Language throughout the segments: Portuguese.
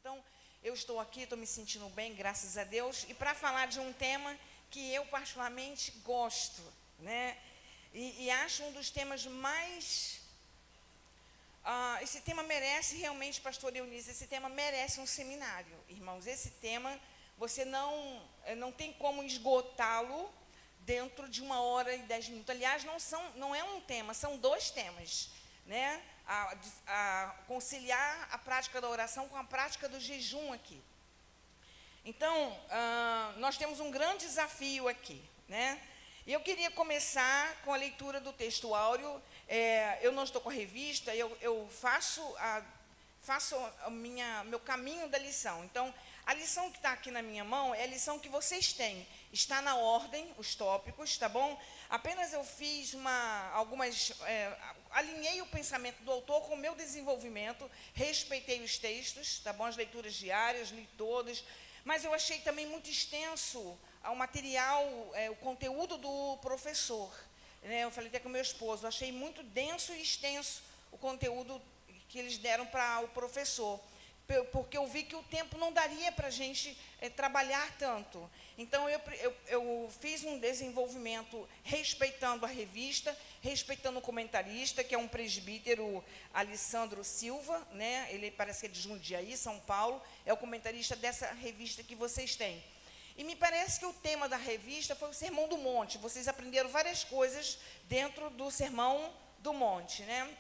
Então, eu estou aqui, estou me sentindo bem, graças a Deus, e para falar de um tema que eu particularmente gosto, né? E acho um dos temas mais... esse tema merece realmente, pastor Eunice, esse tema merece um seminário, irmãos. Esse tema, você não tem como esgotá-lo dentro de 1h10. Aliás, não é um tema, são 2 temas, né? Conciliar a prática da oração com a prática do jejum aqui. Então, nós temos um grande desafio aqui, né? E eu queria começar com a leitura do texto áureo. Eu não estou com a revista, eu faço meu caminho da lição. Então, a lição que está aqui na minha mão é a lição que vocês têm. Está na ordem, os tópicos, tá bom? Apenas eu fiz alinhei o pensamento do autor com o meu desenvolvimento, respeitei os textos, tá bom? As leituras diárias, li todas, mas eu achei também muito extenso o material, o conteúdo do professor. Eu falei até com o meu esposo, eu achei muito denso e extenso o conteúdo que eles deram para o professor, porque eu vi que o tempo não daria para a gente trabalhar tanto. Então, eu fiz um desenvolvimento respeitando a revista, respeitando o comentarista, que é um presbítero, Alessandro Silva, né? Ele parece que é de Jundiaí, São Paulo, é o comentarista dessa revista que vocês têm. E me parece que o tema da revista foi o Sermão do Monte. Vocês aprenderam várias coisas dentro do Sermão do Monte, né?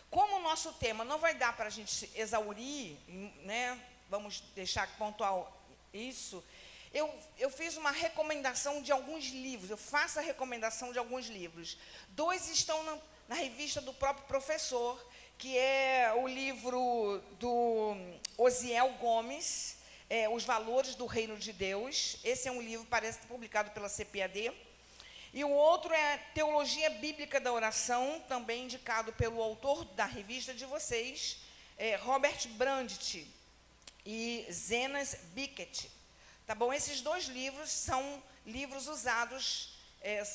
Como o nosso tema não vai dar para a gente exaurir, né? Vamos deixar pontual isso. Eu fiz uma recomendação de alguns livros. Eu faço a recomendação de alguns livros. 2 estão na revista do próprio professor, que é o livro do Osiel Gomes, Os Valores do Reino de Deus. Esse é um livro, parece publicado pela CPAD. E o outro é Teologia Bíblica da Oração, também indicado pelo autor da revista de vocês, Robert Brandt e Zenas Bickett. Tá bom? Esses 2 livros são livros usados,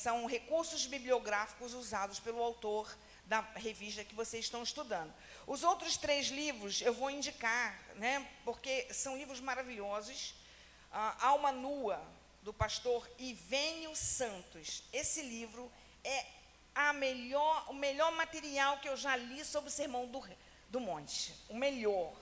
são recursos bibliográficos usados pelo autor da revista que vocês estão estudando. Os outros 3 livros eu vou indicar, né, porque são livros maravilhosos. Alma Nua, do pastor Ivênio Santos. Esse livro é o melhor material que eu já li sobre o Sermão do Monte. O melhor.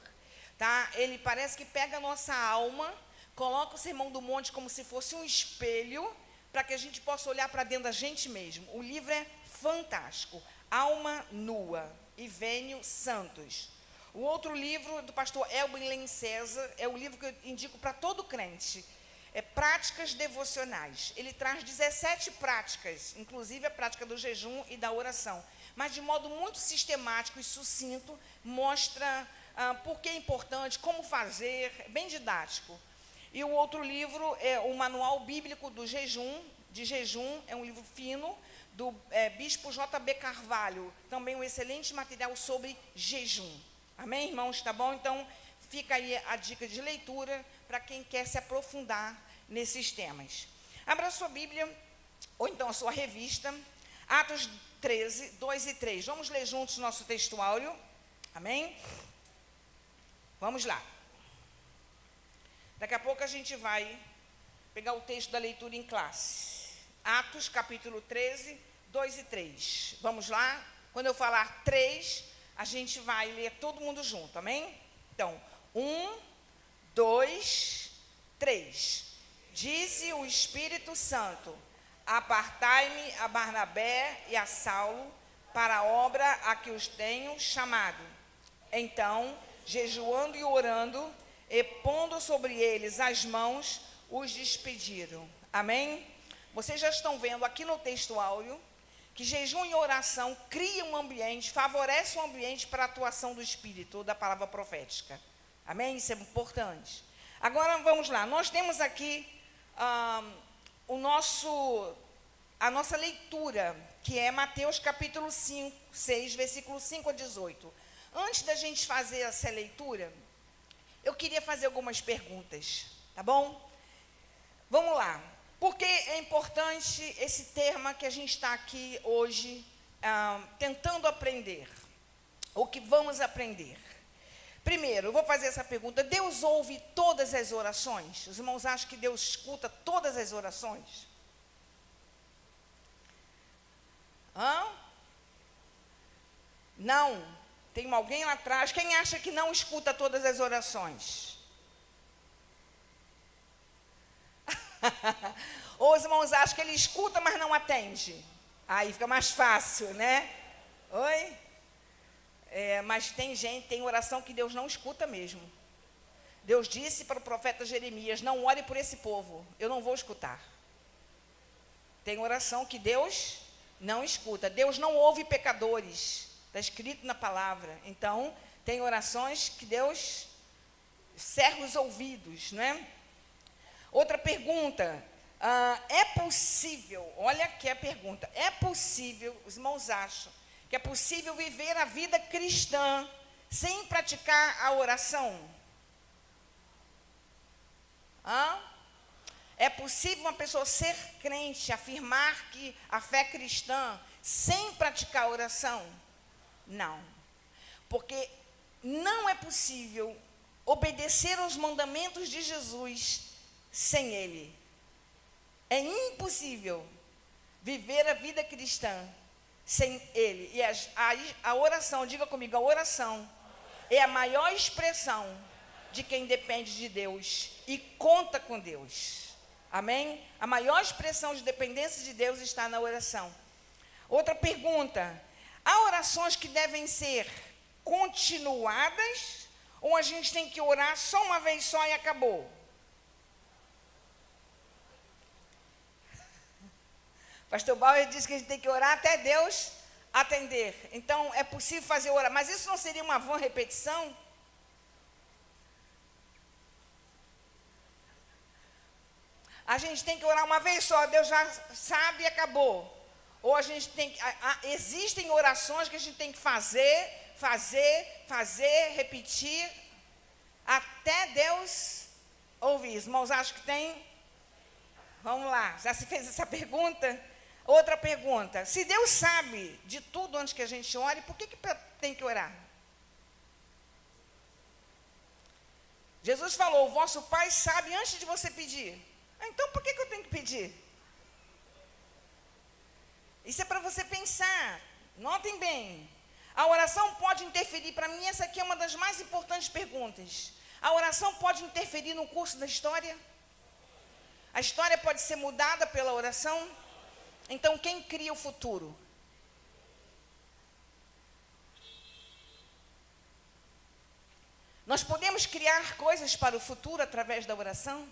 Tá? Ele parece que pega a nossa alma, coloca o Sermão do Monte como se fosse um espelho, para que a gente possa olhar para dentro da gente mesmo. O livro é fantástico. Alma Nua, Ivênio Santos. O outro livro do pastor Elben César é o livro que eu indico para todo crente. Práticas devocionais. Ele traz 17 práticas, inclusive a prática do jejum e da oração, mas de modo muito sistemático e sucinto, mostra por que é importante, como fazer, bem didático. E o outro livro é o Manual Bíblico do Jejum, é um livro fino, do bispo J.B. Carvalho, também um excelente material sobre jejum. Amém, irmãos? Tá bom? Então, fica aí a dica de leitura para quem quer se aprofundar nesses temas. Abra a sua Bíblia, ou então a sua revista, Atos 13, 2 e 3. Vamos ler juntos o nosso texto áureo. Amém? Vamos lá. Daqui a pouco a gente vai pegar o texto da leitura em classe. Atos, capítulo 13, 2 e 3. Vamos lá? Quando eu falar 3, a gente vai ler todo mundo junto, amém? Então, 1, 2, 3. Disse o Espírito Santo: apartai-me a Barnabé e a Saulo para a obra a que os tenho chamado. Então, jejuando e orando, e pondo sobre eles as mãos, os despediram. Amém? Vocês já estão vendo aqui no texto áureo que jejum e oração criam um ambiente, favorecem um ambiente para a atuação do Espírito, da palavra profética. Amém? Isso é importante. Agora, vamos lá. Nós temos aqui a nossa leitura, que é Mateus capítulo 6, versículo 5 a 18. Antes da gente fazer essa leitura, eu queria fazer algumas perguntas, tá bom? Vamos lá. Por que é importante esse tema que a gente está aqui hoje tentando aprender? O que vamos aprender? Primeiro, eu vou fazer essa pergunta. Deus ouve todas as orações? Os irmãos acham que Deus escuta todas as orações? Não. Tem alguém lá atrás. Quem acha que não escuta todas as orações? Ou os irmãos acham que ele escuta, mas não atende? Aí fica mais fácil, né? Oi? Mas tem oração que Deus não escuta mesmo. Deus disse para o profeta Jeremias: não ore por esse povo, eu não vou escutar. Tem oração que Deus não escuta. Deus não ouve pecadores, está escrito na palavra. Então, tem orações que Deus cerra os ouvidos, né? Outra pergunta, é possível, olha aqui a pergunta, é possível, os irmãos acham, que é possível viver a vida cristã sem praticar a oração? É possível uma pessoa ser crente, afirmar que a fé cristã, sem praticar a oração? Não. Porque não é possível obedecer aos mandamentos de Jesus sem Ele. É impossível viver a vida cristã sem Ele. E a oração, diga comigo, a oração é a maior expressão de quem depende de Deus e conta com Deus. Amém? A maior expressão de dependência de Deus está na oração. Outra pergunta, há orações que devem ser continuadas ou a gente tem que orar só uma vez só e acabou? Pastor Bauer disse que a gente tem que orar até Deus atender. Então, é possível fazer orar. Mas isso não seria uma vã repetição? A gente tem que orar uma vez só, Deus já sabe e acabou. Ou a gente tem que... existem orações que a gente tem que fazer, repetir, até Deus ouvir. Os irmãos acham que tem? Vamos lá, já se fez essa pergunta? Outra pergunta, se Deus sabe de tudo antes que a gente ore, por que tem que orar? Jesus falou, o vosso Pai sabe antes de você pedir. Então por que eu tenho que pedir? Isso é para você pensar, notem bem. A oração pode interferir, para mim essa aqui é uma das mais importantes perguntas. A oração pode interferir no curso da história? A história pode ser mudada pela oração? Então, quem cria o futuro? Nós podemos criar coisas para o futuro através da oração?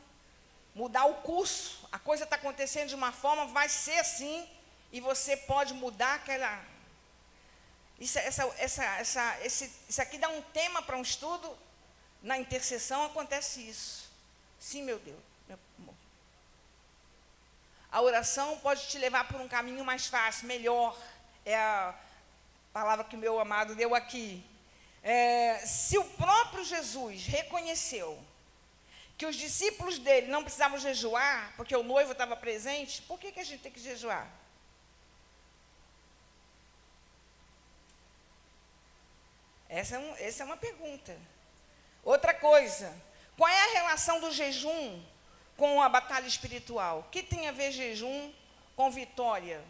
Mudar o curso. A coisa está acontecendo de uma forma, vai ser assim, e você pode mudar aquela... Isso aqui dá um tema para um estudo. Na intercessão acontece isso. Sim, meu Deus. Meu amor. A oração pode te levar por um caminho mais fácil, melhor. É a palavra que o meu amado deu aqui. Se o próprio Jesus reconheceu que os discípulos dele não precisavam jejuar, porque o noivo estava presente, por que a gente tem que jejuar? Essa é uma pergunta. Outra coisa, qual é a relação do jejum com a batalha espiritual? O que tem a ver jejum com vitória?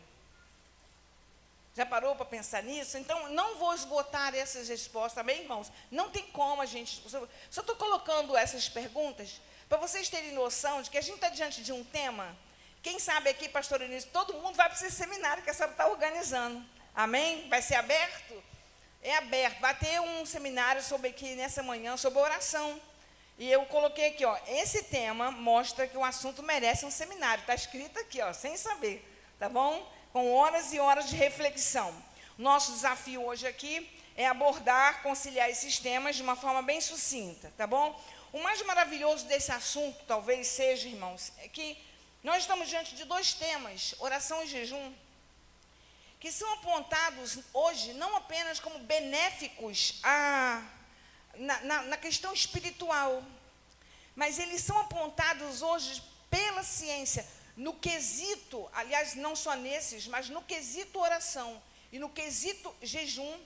Já parou para pensar nisso? Então, não vou esgotar essas respostas, amém, irmãos? Não tem como a gente... Só estou colocando essas perguntas para vocês terem noção de que a gente está diante de um tema. Quem sabe aqui, pastor Início, todo mundo vai para esse seminário que a senhora está organizando. Amém? Vai ser aberto? É aberto. Vai ter um seminário sobre aqui nessa manhã, sobre oração. E eu coloquei aqui, ó, esse tema mostra que o assunto merece um seminário. Está escrito aqui, ó, sem saber, tá bom? Com horas e horas de reflexão. Nosso desafio hoje aqui é abordar, conciliar esses temas de uma forma bem sucinta, tá bom? O mais maravilhoso desse assunto, talvez seja, irmãos, é que nós estamos diante de dois temas, oração e jejum, que são apontados hoje não apenas como benéficos na questão espiritual, mas eles são apontados hoje pela ciência, no quesito, aliás, não só nesses, mas no quesito oração e no quesito jejum,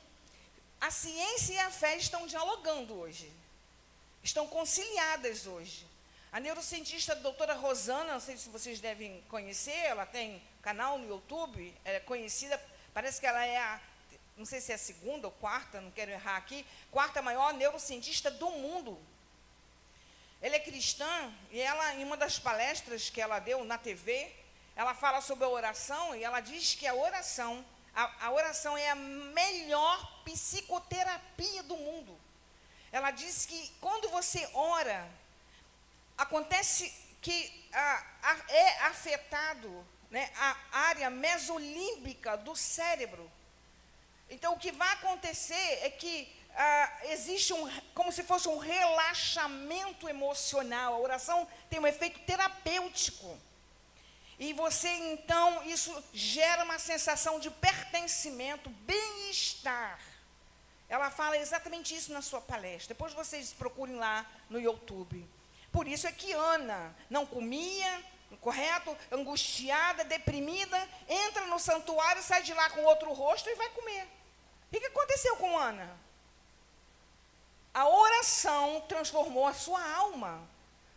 A ciência e a fé estão dialogando hoje. Estão conciliadas hoje. A neurocientista doutora Rosana, não sei se vocês devem conhecer, ela tem canal no YouTube, ela é conhecida, parece que ela é não sei se é a segunda ou quarta, não quero errar aqui, quarta maior neurocientista do mundo. Ela é cristã e ela, em uma das palestras que ela deu na TV, ela fala sobre a oração e ela diz que a oração é a melhor psicoterapia do mundo. Ela diz que quando você ora, acontece que é afetado, né, a área mesolímbica do cérebro. Então, o que vai acontecer é que existe como se fosse um relaxamento emocional. A oração tem um efeito terapêutico. E você, então, isso gera uma sensação de pertencimento, bem-estar. Ela fala exatamente isso na sua palestra. Depois vocês procurem lá no YouTube. Por isso é que Ana não comia, correto? Angustiada, deprimida, entra no santuário, sai de lá com outro rosto e vai comer. O que aconteceu com Ana? A oração transformou a sua alma.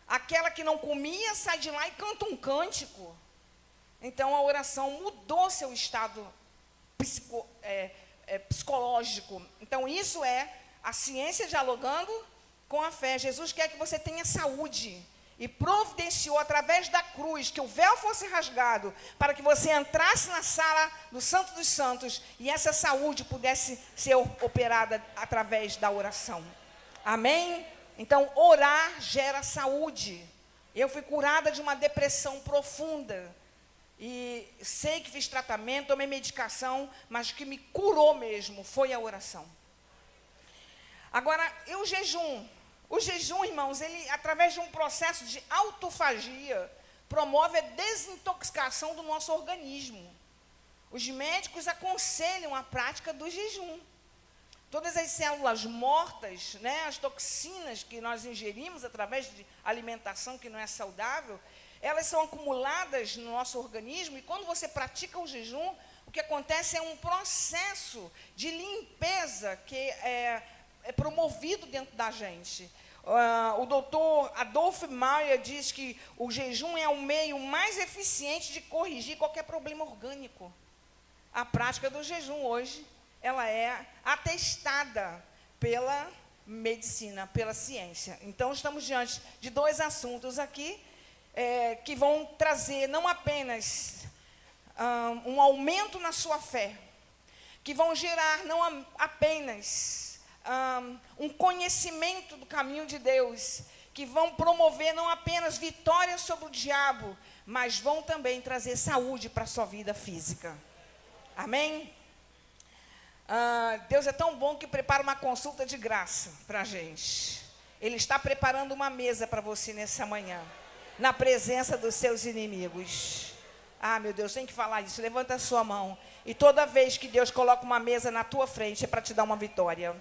Aquela que não comia, sai de lá e canta um cântico. Então, a oração mudou seu estado psicológico. Então, isso é a ciência dialogando com a fé. Jesus quer que você tenha saúde. E providenciou através da cruz que o véu fosse rasgado para que você entrasse na sala do Santo dos Santos e essa saúde pudesse ser operada através da oração. Amém? Então, orar gera saúde. Eu fui curada de uma depressão profunda. E sei que fiz tratamento, tomei medicação, mas o que me curou mesmo foi a oração. Agora, e o jejum? O jejum, irmãos, ele, através de um processo de autofagia, promove a desintoxicação do nosso organismo. Os médicos aconselham a prática do jejum. Todas as células mortas, né, as toxinas que nós ingerimos através de alimentação que não é saudável, elas são acumuladas no nosso organismo e quando você pratica o jejum, o que acontece é um processo de limpeza que é promovido dentro da gente. O doutor Adolf Meyer diz que o jejum é o meio mais eficiente de corrigir qualquer problema orgânico. A prática do jejum hoje, ela é atestada pela medicina, pela ciência. Então, estamos diante de dois assuntos aqui, que vão trazer não apenas um aumento na sua fé, que vão gerar não apenas um conhecimento do caminho de Deus, que vão promover não apenas vitória sobre o diabo, mas vão também trazer saúde para a sua vida física. Amém? Deus é tão bom que prepara uma consulta de graça para a gente. Ele está preparando uma mesa para você nessa manhã, na presença dos seus inimigos. Meu Deus, tem que falar isso. Levanta a sua mão. E toda vez que Deus coloca uma mesa na tua frente, é para te dar uma vitória.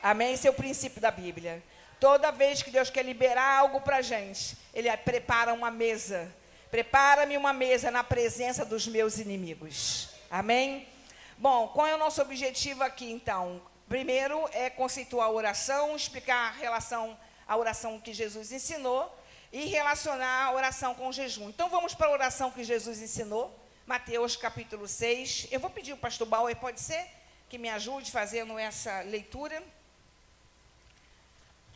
Amém? Esse é o princípio da Bíblia. Toda vez que Deus quer liberar algo para a gente, Ele prepara uma mesa. Prepara-me uma mesa na presença dos meus inimigos. Amém? Bom, qual é o nosso objetivo aqui, então? Primeiro é conceituar a oração, explicar a oração que Jesus ensinou e relacionar a oração com o jejum. Então, vamos para a oração que Jesus ensinou, Mateus capítulo 6. Eu vou pedir o pastor Bauer, pode ser, que me ajude fazendo essa leitura.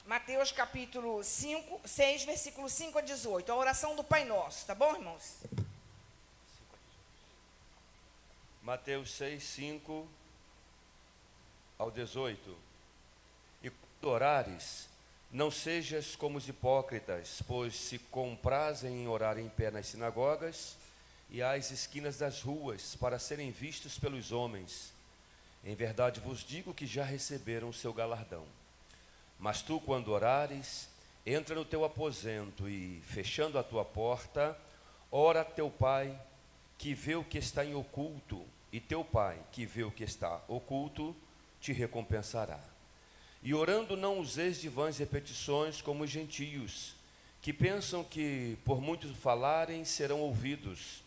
Mateus capítulo 6, versículo 5 a 18. A oração do Pai Nosso, tá bom, irmãos? Mateus 6, 5 ao 18. E quando orares, não sejas como os hipócritas, pois se comprazem em orar em pé nas sinagogas e às esquinas das ruas, para serem vistos pelos homens. Em verdade vos digo que já receberam o seu galardão. Mas tu, quando orares, entra no teu aposento e, fechando a tua porta, ora a teu Pai, que vê o que está em oculto, e teu Pai, que vê o que está oculto, te recompensará. E orando não useis de vãs repetições como os gentios, que pensam que, por muito falarem, serão ouvidos.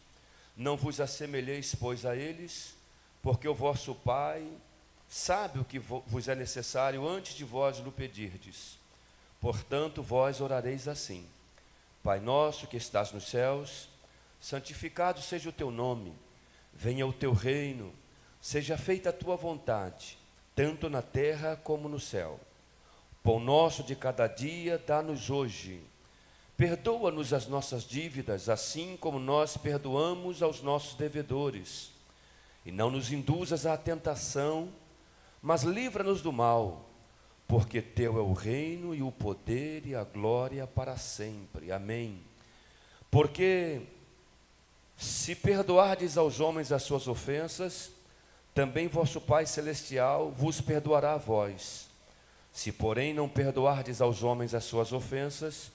Não vos assemelheis, pois, a eles, porque o vosso Pai sabe o que vos é necessário antes de vós lhe pedirdes. Portanto, vós orareis assim: Pai nosso que estás nos céus, santificado seja o teu nome, venha o teu reino, seja feita a tua vontade, tanto na terra como no céu. Pão nosso de cada dia dá-nos hoje. Perdoa-nos as nossas dívidas, assim como nós perdoamos aos nossos devedores. E não nos induzas à tentação, mas livra-nos do mal, porque teu é o reino e o poder e a glória para sempre. Amém. Porque se perdoardes aos homens as suas ofensas, também vosso Pai Celestial vos perdoará a vós. Se, porém, não perdoardes aos homens as suas ofensas,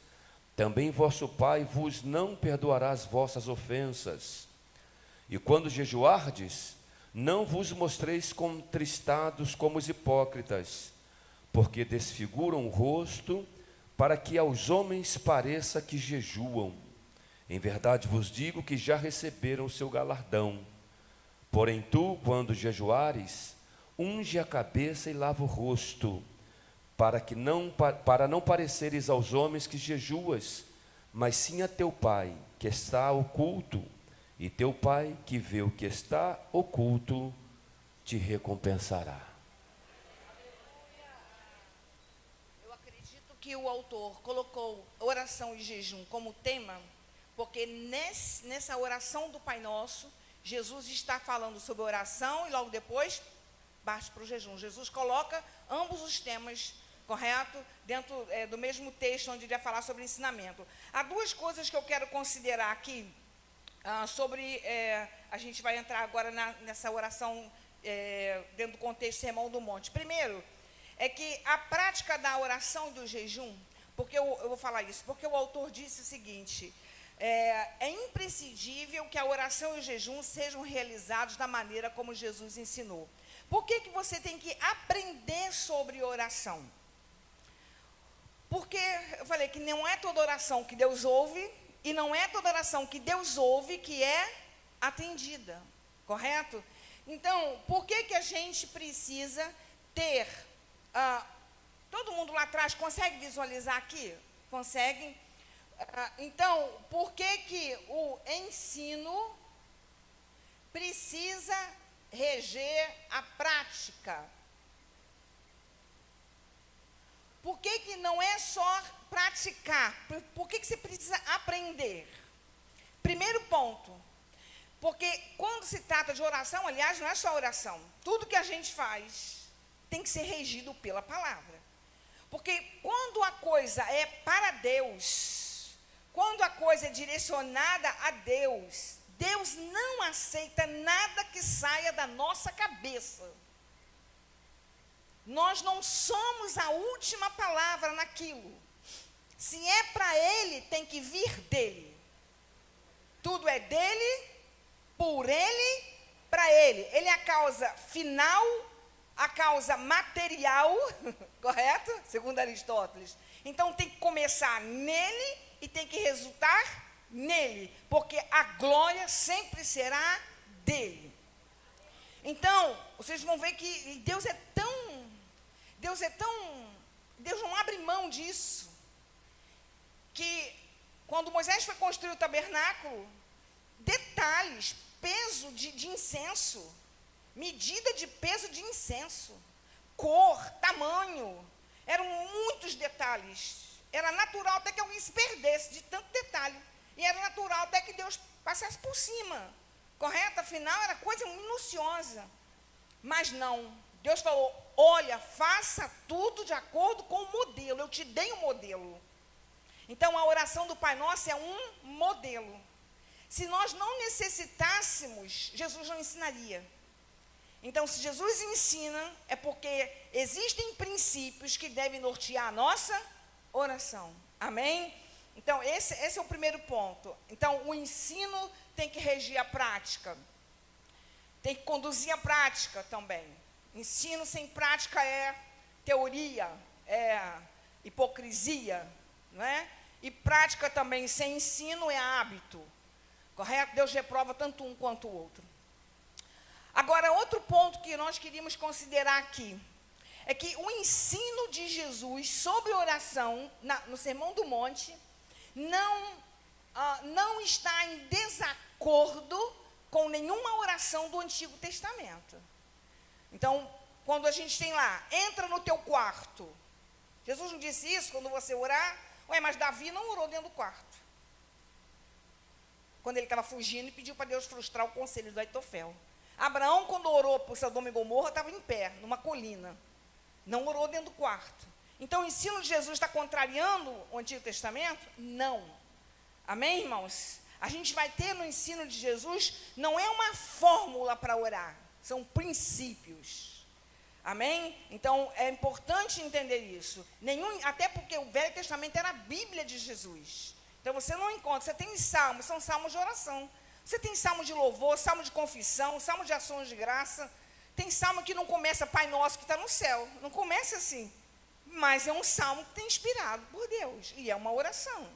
também vosso Pai vos não perdoará as vossas ofensas. E quando jejuardes, não vos mostreis contristados como os hipócritas, porque desfiguram o rosto, para que aos homens pareça que jejuam. Em verdade vos digo que já receberam o seu galardão. Porém tu, quando jejuares, unge a cabeça e lava o rosto, para não pareceres aos homens que jejuas, mas sim a teu Pai, que está oculto, e teu Pai, que vê o que está oculto, te recompensará. Eu acredito que o autor colocou oração e jejum como tema, porque nessa oração do Pai Nosso, Jesus está falando sobre oração e logo depois parte para o jejum. Jesus coloca ambos os temas, correto? Dentro do mesmo texto onde ele vai falar sobre ensinamento. Há duas coisas que eu quero considerar aqui, a gente vai entrar agora nessa oração dentro do contexto do Sermão do Monte. Primeiro, é que a prática da oração e do jejum, porque eu vou falar isso, porque o autor disse o seguinte: é imprescindível que a oração e o jejum sejam realizados da maneira como Jesus ensinou. Por que você tem que aprender sobre oração? Porque eu falei que não é toda oração que Deus ouve, e não é toda oração que Deus ouve que é atendida, correto? Então, por que a gente precisa ter... todo mundo lá atrás consegue visualizar aqui? Conseguem? Então, por que o ensino precisa reger a prática? Por que não é só praticar? Por que você precisa aprender? Primeiro ponto, porque quando se trata de oração, aliás, não é só oração, tudo que a gente faz tem que ser regido pela palavra. Porque quando a coisa é para Deus, quando a coisa é direcionada a Deus, Deus não aceita nada que saia da nossa cabeça. Nós não somos a última palavra naquilo. Se é para Ele, tem que vir dEle. Tudo é dEle, por Ele, para Ele. Ele é a causa final, a causa material, correto? Segundo Aristóteles. Então tem que começar nele e tem que resultar nele, porque a glória sempre será dele. Então, vocês vão ver que Deus não abre mão disso. Que quando Moisés foi construir o tabernáculo, detalhes, peso de incenso, medida de peso de incenso, cor, tamanho, eram muitos detalhes. Era natural até que alguém se perdesse de tanto detalhe. E era natural até que Deus passasse por cima. Correto? Afinal, era coisa minuciosa. Mas não. Deus falou: olha, faça tudo de acordo com o modelo. Eu te dei um modelo. Então, a oração do Pai Nosso é um modelo. Se nós não necessitássemos, Jesus não ensinaria. Então, se Jesus ensina, é porque existem princípios que devem nortear a nossa oração. Amém? Então, esse é o primeiro ponto. Então, o ensino tem que regir a prática. Tem que conduzir a prática também. Ensino sem prática é teoria, é hipocrisia, não é? E prática também sem ensino é hábito. Correto? Deus reprova tanto um quanto o outro. Agora, outro ponto que nós queríamos considerar aqui, é que o ensino de Jesus sobre oração, no Sermão do Monte, não está em desacordo com nenhuma oração do Antigo Testamento. Então, quando a gente tem lá, entra no teu quarto. Jesus não disse isso quando você orar? Mas Davi não orou dentro do quarto. Quando ele estava fugindo e pediu para Deus frustrar o conselho do Aitofel. Abraão, quando orou por Sodoma e Gomorra, estava em pé, numa colina. Não orou dentro do quarto. Então, o ensino de Jesus está contrariando o Antigo Testamento? Não. Amém, irmãos? A gente vai ter no ensino de Jesus, não é uma fórmula para orar, são princípios. Amém? Então, é importante entender isso. Até porque o Velho Testamento era a Bíblia de Jesus. Então, você não encontra, você tem salmos, são salmos de oração. Você tem salmo de louvor, salmo de confissão, salmo de ações de graça. Tem salmo que não começa Pai Nosso que está no céu. Não começa assim. Mas é um salmo que tem inspirado por Deus. E é uma oração.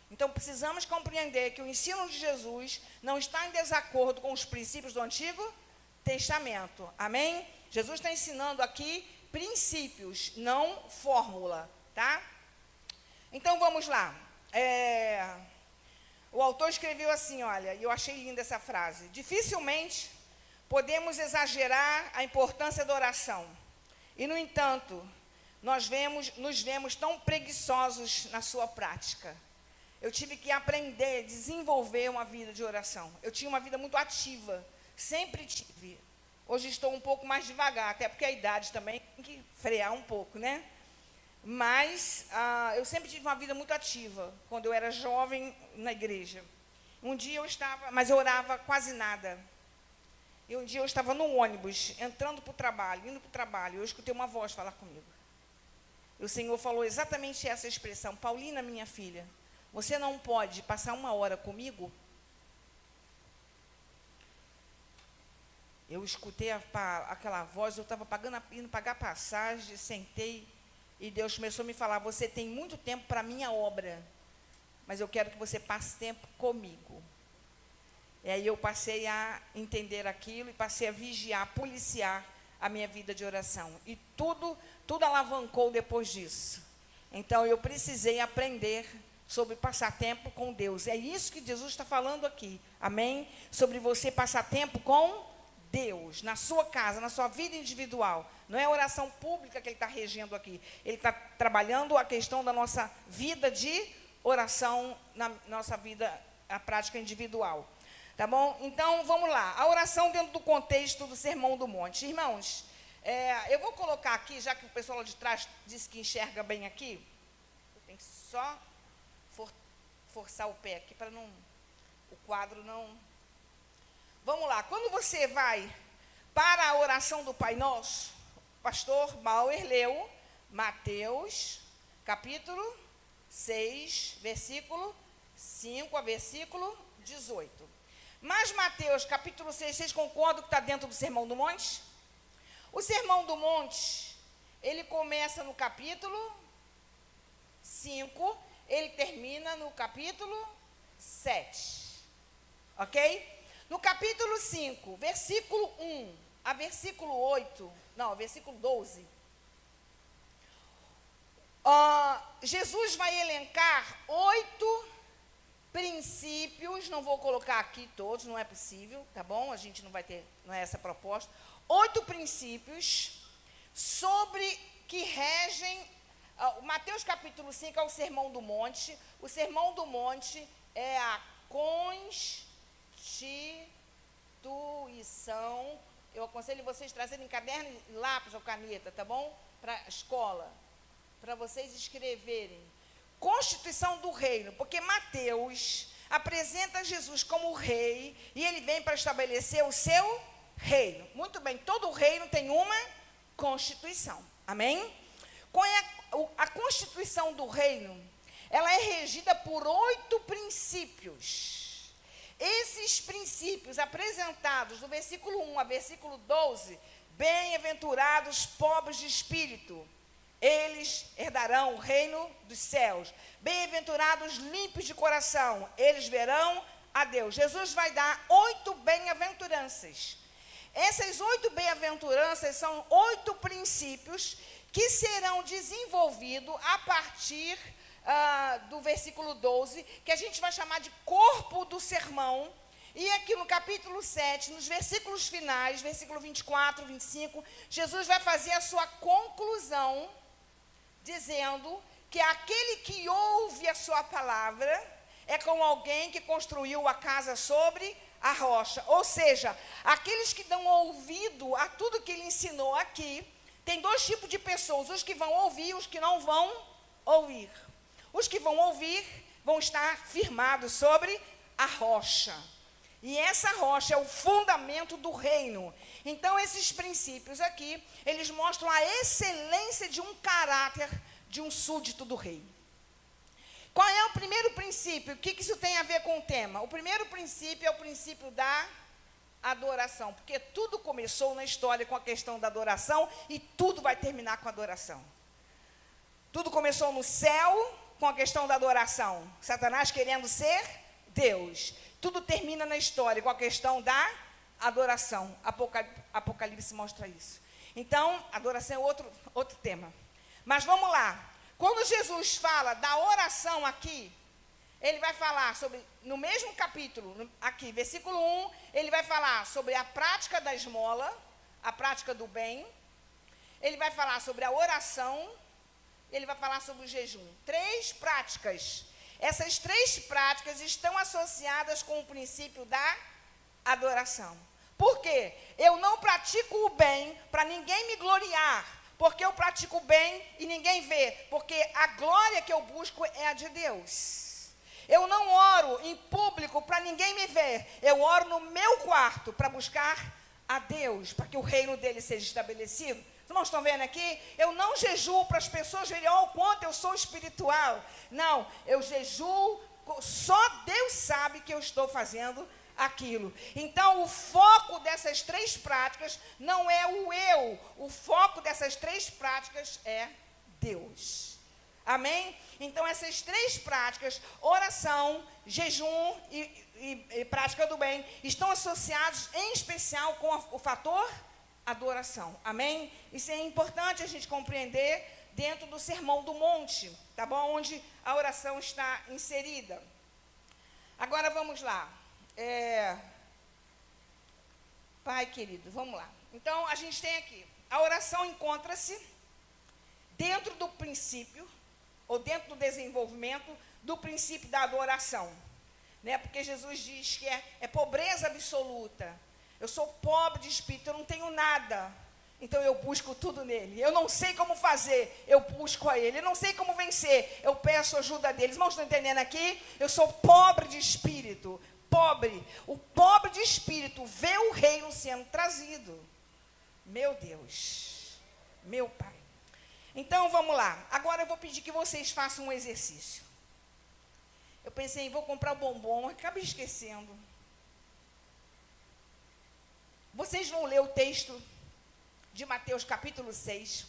Então, precisamos compreender que o ensino de Jesus não está em desacordo com os princípios do Antigo Testamento. Amém? Jesus está ensinando aqui princípios, não fórmula. Tá? Então, vamos lá. O autor escreveu assim, olha, e eu achei linda essa frase. Dificilmente podemos exagerar a importância da oração. E, no entanto, nos vemos tão preguiçosos na sua prática. Eu tive que aprender, desenvolver uma vida de oração. Eu tinha uma vida muito ativa, sempre tive. Hoje estou um pouco mais devagar, até porque a idade também tem que frear um pouco, né? Mas eu sempre tive uma vida muito ativa, quando eu era jovem na igreja. Um dia mas eu orava quase nada. E um dia eu estava no ônibus, entrando para o trabalho, indo para o trabalho, eu escutei uma voz falar comigo. E o Senhor falou exatamente essa expressão: Paulina, minha filha, você não pode passar 1 hora comigo? Eu escutei aquela voz, eu estava indo pagar passagem, sentei, e Deus começou a me falar: você tem muito tempo para a minha obra, mas eu quero que você passe tempo comigo. E aí eu passei a entender aquilo e passei a vigiar, policiar a minha vida de oração. E tudo alavancou depois disso. Então eu precisei aprender sobre passar tempo com Deus. É isso que Jesus está falando aqui. Amém? Sobre você passar tempo com Deus, na sua casa, na sua vida individual. Não é a oração pública que ele está regendo aqui. Ele está trabalhando a questão da nossa vida de oração, na nossa vida, a prática individual. Tá bom? Então, vamos lá. A oração dentro do contexto do Sermão do Monte. Irmãos, eu vou colocar aqui, já que o pessoal lá de trás disse que enxerga bem aqui, eu tenho que só forçar o pé aqui para o quadro não... Vamos lá. Quando você vai para a oração do Pai Nosso, o pastor Bauer leu Mateus, capítulo 6, versículo 5 a versículo 18. Mas Mateus, capítulo 6, vocês concordam que está dentro do Sermão do Monte? O Sermão do Monte, ele começa no capítulo 5, ele termina no capítulo 7. Ok? No capítulo 5, versículo 1 a versículo 12, Jesus vai elencar 8 princípios, não vou colocar aqui todos, não é possível, tá bom? A gente não vai ter, não é essa a proposta. 8 princípios sobre que regem, Mateus capítulo 5 é o Sermão do Monte. O Sermão do Monte é a constituição. Eu aconselho vocês trazerem caderno, lápis ou caneta, tá bom? Para a escola, para vocês escreverem. Constituição do reino, porque Mateus apresenta Jesus como rei e ele vem para estabelecer o seu reino. Muito bem, todo reino tem uma constituição, amém? Qual é a constituição do reino? Ela é regida por 8 princípios. Esses princípios apresentados do versículo 1 a versículo 12, bem-aventurados pobres de espírito, eles herdarão o reino dos céus. Bem-aventurados limpos de coração, eles verão a Deus. Jesus vai dar 8 bem-aventuranças. Essas 8 bem-aventuranças são 8 princípios que serão desenvolvidos a partir do versículo 12, que a gente vai chamar de corpo do sermão. E aqui no capítulo 7, nos versículos finais, versículo 24, 25, Jesus vai fazer a sua conclusão, dizendo que aquele que ouve a sua palavra é como alguém que construiu a casa sobre a rocha. Ou seja, aqueles que dão ouvido a tudo que ele ensinou aqui, tem 2 tipos de pessoas, os que vão ouvir e os que não vão ouvir. Os que vão ouvir vão estar firmados sobre a rocha. E essa rocha é o fundamento do reino. Então, esses princípios aqui, eles mostram a excelência de um caráter de um súdito do rei. Qual é o primeiro princípio? O que isso tem a ver com o tema? O primeiro princípio é o princípio da adoração, porque tudo começou na história com a questão da adoração e tudo vai terminar com a adoração. Tudo começou no céu com a questão da adoração. Satanás querendo ser Deus. Tudo termina na história com a questão da adoração. Apocalipse mostra isso. Então, adoração é outro tema. Mas vamos lá. Quando Jesus fala da oração aqui, ele vai falar sobre, no mesmo capítulo, aqui, versículo 1, ele vai falar sobre a prática da esmola, a prática do bem. Ele vai falar sobre a oração, ele vai falar sobre o jejum. 3 práticas. Essas 3 práticas estão associadas com o princípio da adoração. Por quê? Eu não pratico o bem para ninguém me gloriar, porque eu pratico o bem e ninguém vê, porque a glória que eu busco é a de Deus. Eu não oro em público para ninguém me ver, eu oro no meu quarto para buscar a Deus, para que o reino dele seja estabelecido. Os irmãos estão vendo aqui? Eu não jejuo para as pessoas verem o quanto eu sou espiritual. Não, eu jejuo, só Deus sabe que eu estou fazendo aquilo. Então, o foco dessas 3 práticas não é o eu. O foco dessas 3 práticas é Deus. Amém? Então, essas 3 práticas, oração, jejum e prática do bem, estão associados em especial com o fator adoração. Amém? Isso é importante a gente compreender dentro do Sermão do Monte, tá bom? Onde a oração está inserida. Agora vamos lá. Pai querido, vamos lá. Então, a gente tem aqui, a oração encontra-se dentro do princípio, ou dentro do desenvolvimento do princípio da adoração, né? Porque Jesus diz que é pobreza absoluta. Eu sou pobre de espírito, eu não tenho nada, então eu busco tudo nele. Eu não sei como fazer, eu busco a ele. Eu não sei como vencer, eu peço ajuda dele. Os irmãos estão entendendo aqui? Eu sou pobre de espírito. Pobre, o pobre de espírito vê o reino sendo trazido. Meu Deus, meu Pai. Então vamos lá, agora eu vou pedir que vocês façam um exercício. Eu pensei, vou comprar o bombom, acabei esquecendo. Vocês vão ler o texto de Mateus capítulo 6.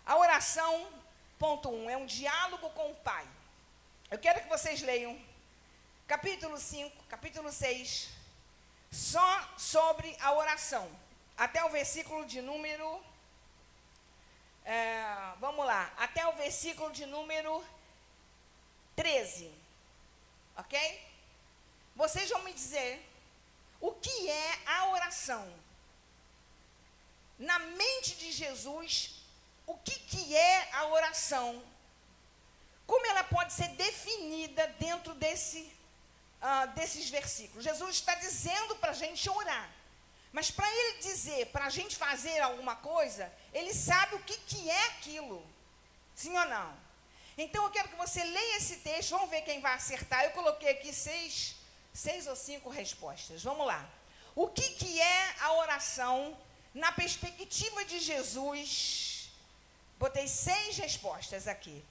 A oração, ponto 1, é um diálogo com o Pai. Eu quero que vocês leiam capítulo 5, capítulo 6, só sobre a oração, até o versículo de número, vamos lá, até o versículo de número 13, ok? Vocês vão me dizer o que é a oração. Na mente de Jesus, o que é a oração? Como ela pode ser definida dentro desses versículos? Jesus está dizendo para a gente orar. Mas para ele dizer, para a gente fazer alguma coisa, ele sabe o que é aquilo. Sim ou não? Então eu quero que você leia esse texto, vamos ver quem vai acertar. Eu coloquei aqui 6 ou 5 respostas. Vamos lá. O que é a oração na perspectiva de Jesus? Botei 6 respostas aqui.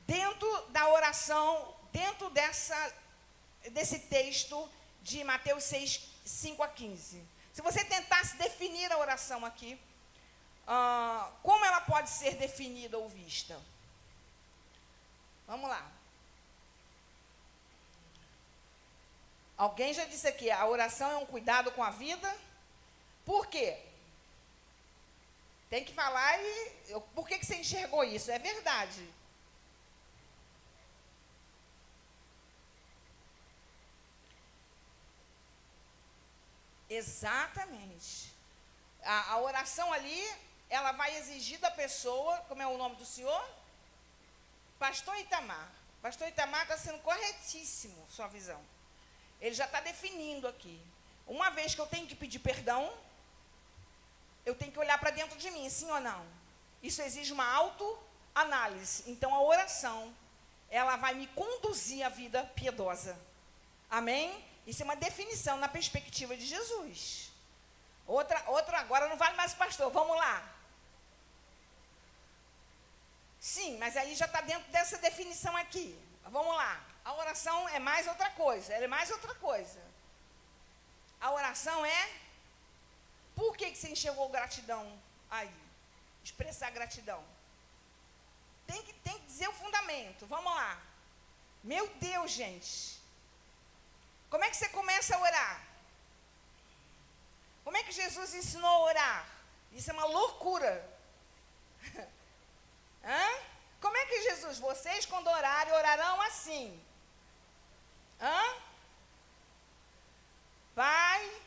Dentro da oração, dentro desse texto de Mateus 6, 5 a 15. Se você tentasse definir a oração aqui, como ela pode ser definida ou vista? Vamos lá. Alguém já disse aqui, a oração é um cuidado com a vida Por quê? Tem que falar por que você enxergou isso? É verdade. Exatamente. A oração ali, ela vai exigir da pessoa, como é o nome do senhor? Pastor Itamar. Pastor Itamar está sendo corretíssimo, sua visão. Ele já está definindo aqui. Uma vez que eu tenho que pedir perdão, eu tenho que olhar para dentro de mim, sim ou não? Isso exige uma autoanálise. Então, a oração, ela vai me conduzir à vida piedosa. Amém? Isso é uma definição na perspectiva de Jesus. Outra agora não vale mais pastor, vamos lá. Sim, mas aí já está dentro dessa definição aqui. Vamos lá. A oração é mais outra coisa, ela é mais outra coisa. A oração é... Por que você enxergou gratidão aí? Expressar gratidão. Tem que dizer o fundamento, vamos lá. Meu Deus, gente. Como é que você começa a orar? Como é que Jesus ensinou a orar? Isso é uma loucura. Hã? Como é que Jesus, vocês quando orarem, orarão assim? Hã? Pai,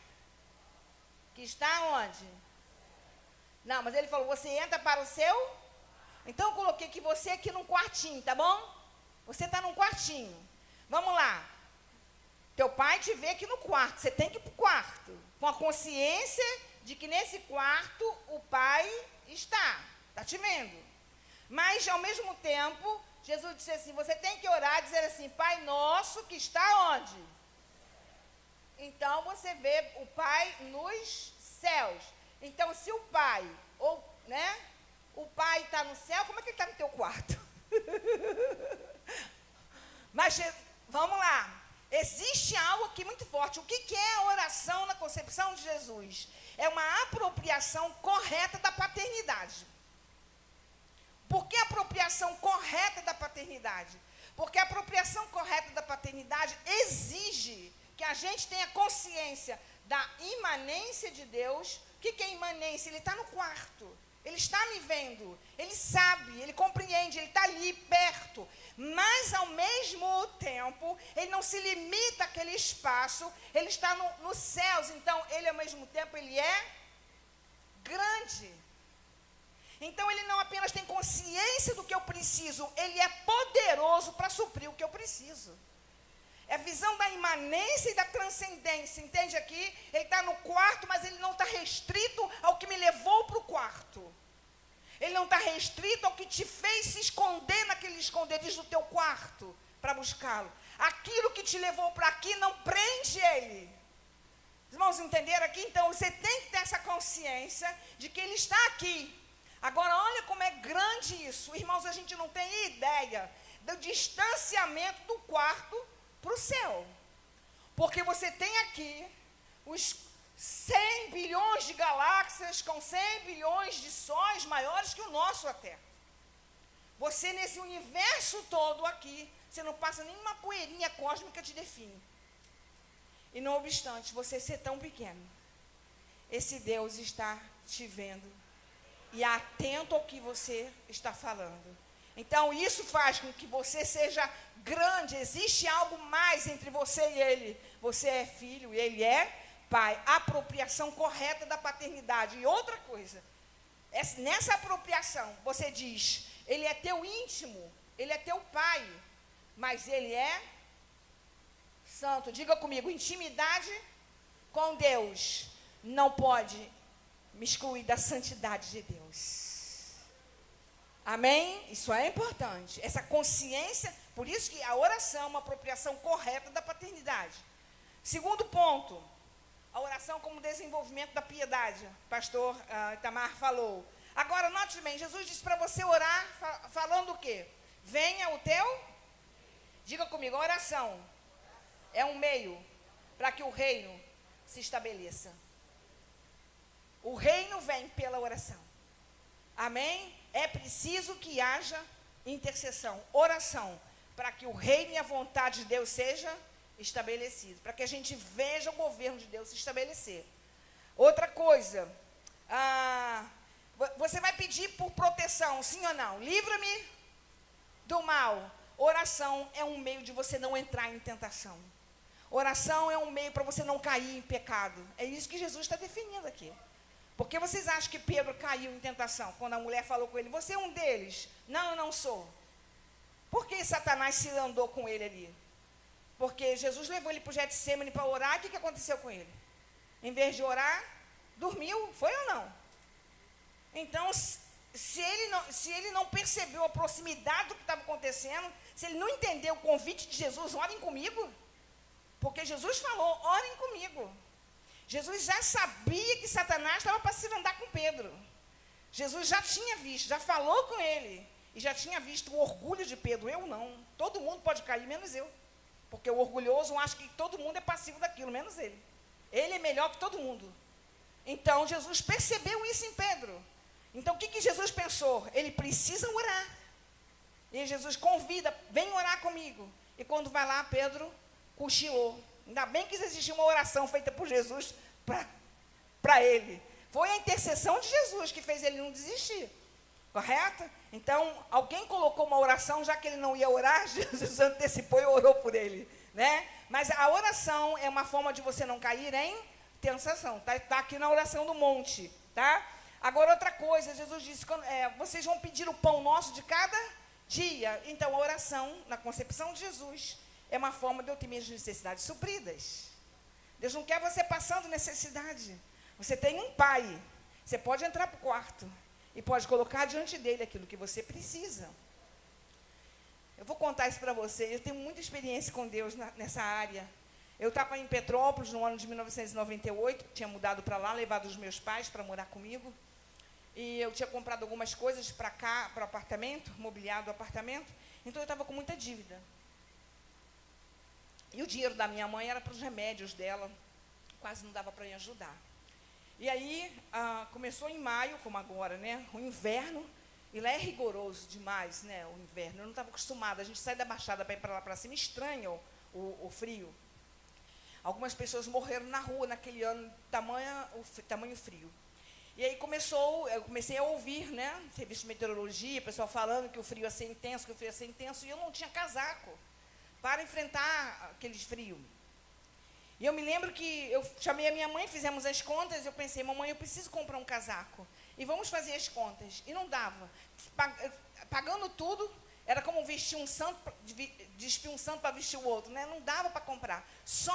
que está onde? Não, mas ele falou, você entra para o seu? Então eu coloquei que você aqui num quartinho, tá bom? Você está num quartinho. Vamos lá. Teu pai te vê aqui no quarto, você tem que ir para o quarto. Com a consciência de que nesse quarto o pai está te vendo. Mas, ao mesmo tempo, Jesus disse assim, você tem que orar, dizer assim, Pai nosso que está onde? Então, você vê o Pai nos céus. Então, se o Pai, o Pai está no céu, como é que ele está no teu quarto? Mas, vamos lá. Existe algo aqui muito forte. O que é a oração na concepção de Jesus? É uma apropriação correta da paternidade. Por que a apropriação correta da paternidade? Porque a apropriação correta da paternidade exige que a gente tenha consciência da imanência de Deus. O que é imanência? Ele está no quarto. Ele está me vendo, ele sabe, ele compreende, ele está ali perto. Mas, ao mesmo tempo, ele não se limita àquele espaço, ele está nos céus. Então, ele, ao mesmo tempo, ele é grande. Então, ele não apenas tem consciência do que eu preciso, ele é poderoso para suprir o que eu preciso. É a visão da imanência e da transcendência, entende aqui? Ele está no quarto, mas ele não está restrito ao que me levou para o quarto. Ele não está restrito ao que te fez se esconder naquele esconderijo do teu quarto para buscá-lo. Aquilo que te levou para aqui não prende ele. Os irmãos entenderam aqui? Então, você tem que ter essa consciência de que ele está aqui. Agora, olha como é grande isso. Irmãos, a gente não tem ideia do distanciamento do quarto para o céu. Porque você tem aqui os 100 bilhões de galáxias com 100 bilhões de sóis maiores que o nosso até. Você, nesse universo todo aqui, você não passa nenhuma poeirinha cósmica te define. E não obstante, você ser tão pequeno, esse Deus está te vendo e atento ao que você está falando. Então, isso faz com que você seja grande. Existe algo mais entre você e ele. Você é filho e ele é pai. Apropriação correta da paternidade. E outra coisa, nessa apropriação, você diz, ele é teu íntimo, ele é teu pai, mas ele é santo. Diga comigo, intimidade com Deus não pode me excluir da santidade de Deus. Amém? Isso é importante. Essa consciência, por isso que a oração é uma apropriação correta da paternidade. Segundo ponto, a oração como desenvolvimento da piedade. O pastor Itamar falou. Agora, note bem, Jesus disse para você orar falando o quê? Venha o teu... Diga comigo, a oração é um meio para que o reino se estabeleça. O reino vem pela oração. Amém? É preciso que haja intercessão, oração, para que o reino e a vontade de Deus seja estabelecido, para que a gente veja o governo de Deus se estabelecer. Outra coisa, você vai pedir por proteção, sim ou não? Livra-me do mal. Oração é um meio de você não entrar em tentação. Oração é um meio para você não cair em pecado. É isso que Jesus está definindo aqui. Por que vocês acham que Pedro caiu em tentação? Quando a mulher falou com ele, você é um deles. Não, eu não sou. Por que Satanás se andou com ele ali? Porque Jesus levou ele para o Getsêmani para orar. O que aconteceu com ele? Em vez de orar, dormiu. Foi ou não? Então, se ele não percebeu a proximidade do que estava acontecendo, se ele não entendeu o convite de Jesus, orem comigo. Porque Jesus falou, orem comigo. Jesus já sabia que Satanás estava para se andar com Pedro. Jesus já tinha visto, já falou com ele. E já tinha visto o orgulho de Pedro. Eu não. Todo mundo pode cair, menos eu. Porque o orgulhoso acha que todo mundo é passivo daquilo, menos ele. Ele é melhor que todo mundo. Então, Jesus percebeu isso em Pedro. Então, o que Jesus pensou? Ele precisa orar. E Jesus convida, vem orar comigo. E quando vai lá, Pedro cochilou. Ainda bem que existia uma oração feita por Jesus para ele. Foi a intercessão de Jesus que fez ele não desistir. Correto? Então, alguém colocou uma oração, já que ele não ia orar, Jesus antecipou e orou por ele. Né? Mas a oração é uma forma de você não cair em tentação. Está aqui na oração do monte. Tá? Agora, outra coisa, Jesus disse, vocês vão pedir o pão nosso de cada dia. Então, a oração, na concepção de Jesus, é uma forma de eu ter minhas necessidades supridas. Deus não quer você passando necessidade. Você tem um pai. Você pode entrar para o quarto e pode colocar diante dele aquilo que você precisa. Eu vou contar isso para você. Eu tenho muita experiência com Deus nessa área. Eu estava em Petrópolis no ano de 1998, tinha mudado para lá, levado os meus pais para morar comigo. E eu tinha comprado algumas coisas para cá, para o apartamento, mobiliado o apartamento. Então, eu estava com muita dívida. E o dinheiro da minha mãe era para os remédios dela. Quase não dava para me ajudar. E aí, começou em maio, como agora, né? O inverno. E lá é rigoroso demais, né? O inverno. Eu não estava acostumada. A gente sai da Baixada para ir para lá para cima. Estranha o frio. Algumas pessoas morreram na rua naquele ano, tamanho frio. E aí eu comecei a ouvir, né? Serviço de meteorologia, pessoal falando que o frio ia ser intenso, e eu não tinha casaco para enfrentar aquele frio. E eu me lembro que eu chamei a minha mãe, fizemos as contas, eu pensei, mamãe, eu preciso comprar um casaco. E vamos fazer as contas. E não dava. Pagando tudo, era como vestir um santo, despir um santo para vestir o outro, né? Não dava para comprar. Só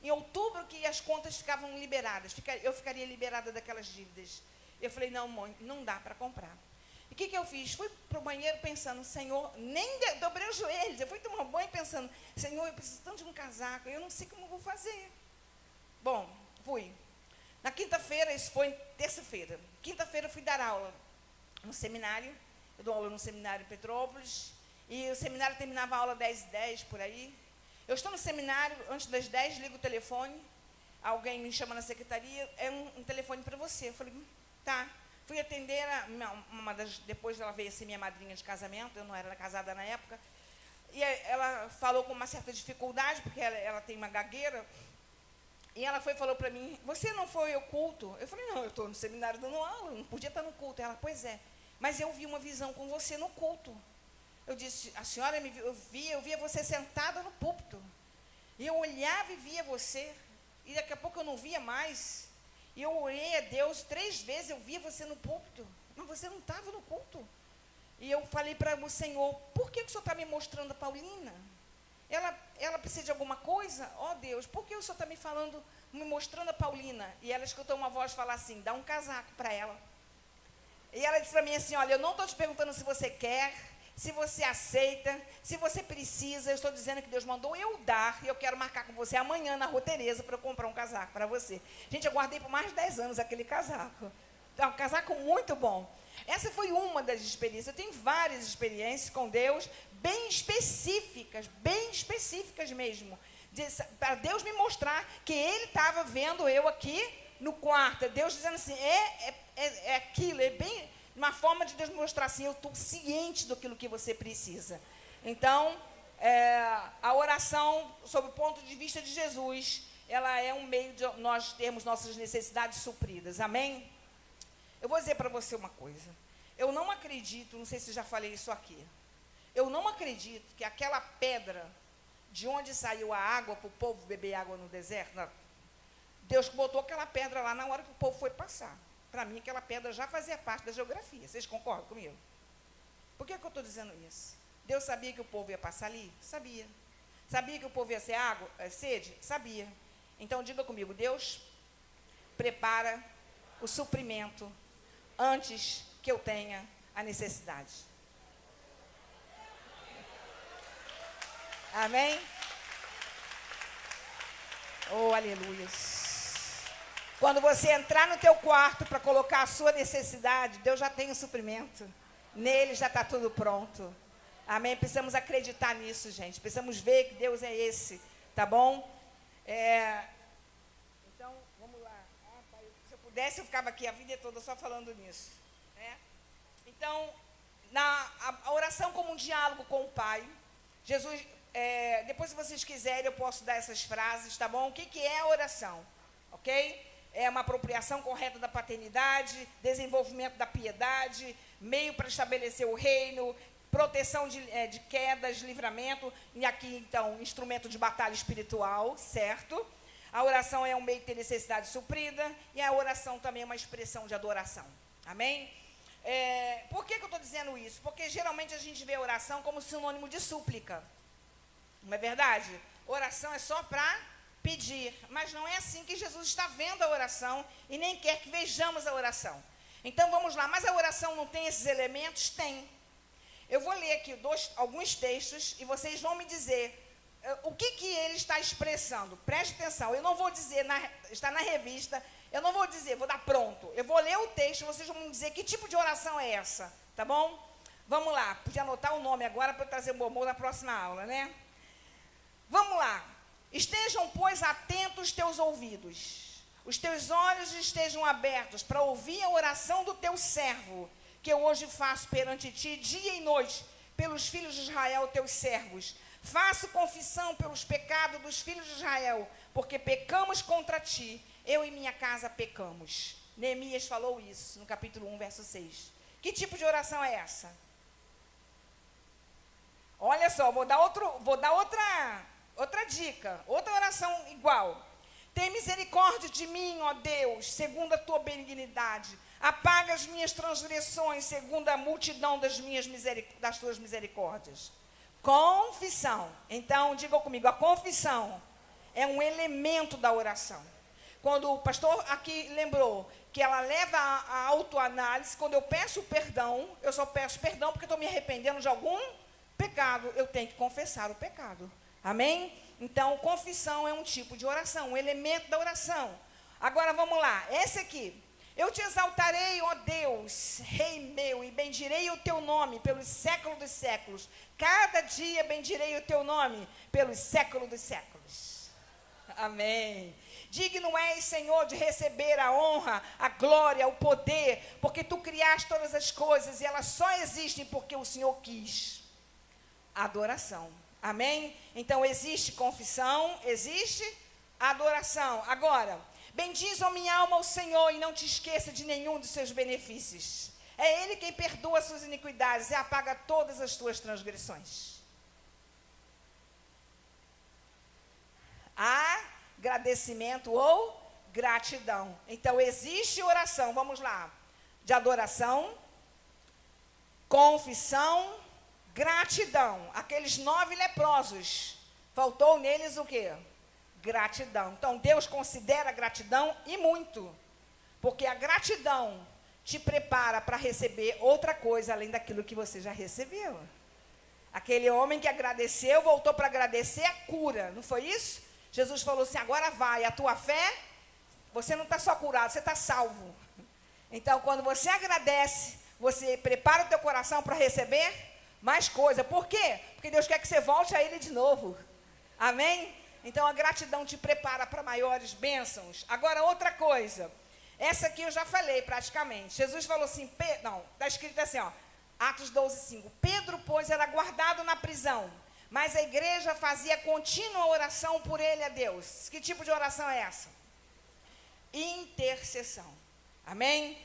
em outubro que as contas ficavam liberadas. Eu ficaria liberada daquelas dívidas. Eu falei, não, mãe, não dá para comprar. E o que eu fiz? Fui para o banheiro pensando, Senhor, nem dobrei os joelhos. Eu fui tomar banho pensando, Senhor, eu preciso tanto de um casaco, eu não sei como eu vou fazer. Bom, fui. Na quinta-feira, isso foi terça-feira. Quinta-feira eu fui dar aula no seminário. Eu dou aula no seminário em Petrópolis. E o seminário terminava a aula 10h10, por aí. Eu estou no seminário, antes das 10, ligo o telefone. Alguém me chama na secretaria, é um telefone para você. Eu falei, tá. Fui atender, depois ela veio ser minha madrinha de casamento, eu não era casada na época, e ela falou com uma certa dificuldade, porque ela tem uma gagueira, e ela falou para mim, você não foi ao culto? Eu falei, não, eu estou no seminário dando aula, não podia estar no culto. Ela, pois é, mas eu vi uma visão com você no culto. Eu disse, a senhora eu via você sentada no púlpito, e eu olhava e via você, e daqui a pouco eu não via mais. E eu orei a Deus 3 vezes, eu via você no púlpito, mas você não estava no culto. E eu falei para o Senhor, por que o Senhor está me mostrando a Paulina? Ela precisa de alguma coisa? Ó Deus, por que o Senhor está me mostrando a Paulina? E ela escutou uma voz falar assim, dá um casaco para ela. E ela disse para mim assim, olha, eu não estou te perguntando se você quer, se você aceita, se você precisa, eu estou dizendo que Deus mandou eu dar, e eu quero marcar com você amanhã na Rua Tereza para eu comprar um casaco para você. Gente, eu guardei por mais de 10 anos aquele casaco. É um casaco muito bom. Essa foi uma das experiências. Eu tenho várias experiências com Deus, bem específicas mesmo. Para Deus me mostrar que Ele estava vendo eu aqui no quarto. Deus dizendo assim, é aquilo, é bem... Uma forma de Deus mostrar assim, eu estou ciente daquilo que você precisa. Então, a oração, sob o ponto de vista de Jesus, ela é um meio de nós termos nossas necessidades supridas, amém? Eu vou dizer para você uma coisa, eu não acredito, não sei se já falei isso aqui, eu não acredito que aquela pedra, de onde saiu a água para o povo beber água no deserto, não, Deus botou aquela pedra lá na hora que o povo foi passar. Para mim, aquela pedra já fazia parte da geografia, vocês concordam comigo? Por que eu estou dizendo isso? Deus sabia que o povo ia passar ali? Sabia. Sabia que o povo ia ser água, sede? Sabia. Então, diga comigo, Deus prepara o suprimento antes que eu tenha a necessidade. Amém? Oh, aleluia. Quando você entrar no teu quarto para colocar a sua necessidade, Deus já tem o suprimento. Nele já está tudo pronto. Amém? Precisamos acreditar nisso, gente. Precisamos ver que Deus é esse, tá bom? Então, vamos lá. Se eu pudesse, eu ficava aqui a vida toda só falando nisso, né? Então, a oração como um diálogo com o Pai. Jesus, depois, se vocês quiserem, eu posso dar essas frases, tá bom? O que é a oração? Ok? É uma apropriação correta da paternidade, desenvolvimento da piedade, meio para estabelecer o reino, proteção de quedas, livramento, e aqui, então, instrumento de batalha espiritual, certo? A oração é um meio de ter necessidade suprida, e a oração também é uma expressão de adoração, amém? Por que eu estou dizendo isso? Porque geralmente a gente vê a oração como sinônimo de súplica, não é verdade? Oração é só para pedir, mas não é assim que Jesus está vendo a oração, e nem quer que vejamos a oração. Então, vamos lá, mas a oração não tem esses elementos? Tem. Eu vou ler aqui alguns textos e vocês vão me dizer o que ele está expressando. Preste atenção, eu não vou dizer, está na revista, eu não vou dizer, vou dar pronto. Eu vou ler o texto e vocês vão me dizer que tipo de oração é essa, tá bom? Vamos lá, podia anotar o nome agora para eu trazer o bom humor na próxima aula, né? Vamos lá. Estejam, pois, atentos teus ouvidos, os teus olhos estejam abertos para ouvir a oração do teu servo, que eu hoje faço perante ti, dia e noite, pelos filhos de Israel, teus servos. Faço confissão pelos pecados dos filhos de Israel, porque pecamos contra ti, eu e minha casa pecamos. Neemias falou isso no capítulo 1, verso 6. Que tipo de oração é essa? Olha só, vou dar outra dica, outra oração igual. Tem misericórdia de mim, ó Deus, segundo a tua benignidade. Apaga as minhas transgressões, segundo a multidão das tuas misericórdias. Confissão. Então, diga comigo, a confissão é um elemento da oração. Quando o pastor aqui lembrou que ela leva a autoanálise, quando eu peço perdão, eu só peço perdão porque estou me arrependendo de algum pecado, eu tenho que confessar o pecado. Amém? Então, confissão é um tipo de oração, um elemento da oração. Agora, vamos lá. Esse aqui. Eu te exaltarei, ó Deus, Rei meu, e bendirei o teu nome pelos séculos dos séculos. Cada dia bendirei o teu nome pelos séculos dos séculos. Amém. Digno és, Senhor, de receber a honra, a glória, o poder, porque tu criaste todas as coisas e elas só existem porque o Senhor quis. Adoração. Amém? Então, existe confissão, existe adoração. Agora, bendiz, ó minha alma, ao Senhor, e não te esqueça de nenhum dos seus benefícios. É Ele quem perdoa as suas iniquidades e apaga todas as tuas transgressões. Agradecimento ou gratidão. Então, existe oração, vamos lá, de adoração, confissão, gratidão. Aqueles 9 leprosos, faltou neles o quê? Gratidão. Então, Deus considera a gratidão e muito, porque a gratidão te prepara para receber outra coisa além daquilo que você já recebeu. Aquele homem que agradeceu, voltou para agradecer a cura, não foi isso? Jesus falou assim, agora vai, a tua fé, você não está só curado, você está salvo. Então, quando você agradece, você prepara o teu coração para receber mais coisa. Por quê? Porque Deus quer que você volte a Ele de novo. Amém? Então, a gratidão te prepara para maiores bênçãos. Agora, outra coisa. Essa aqui eu já falei praticamente. Jesus falou assim, está escrito assim, ó, Atos 12:5. Pedro, pois, era guardado na prisão, mas a igreja fazia contínua oração por ele a Deus. Que tipo de oração é essa? Intercessão. Amém?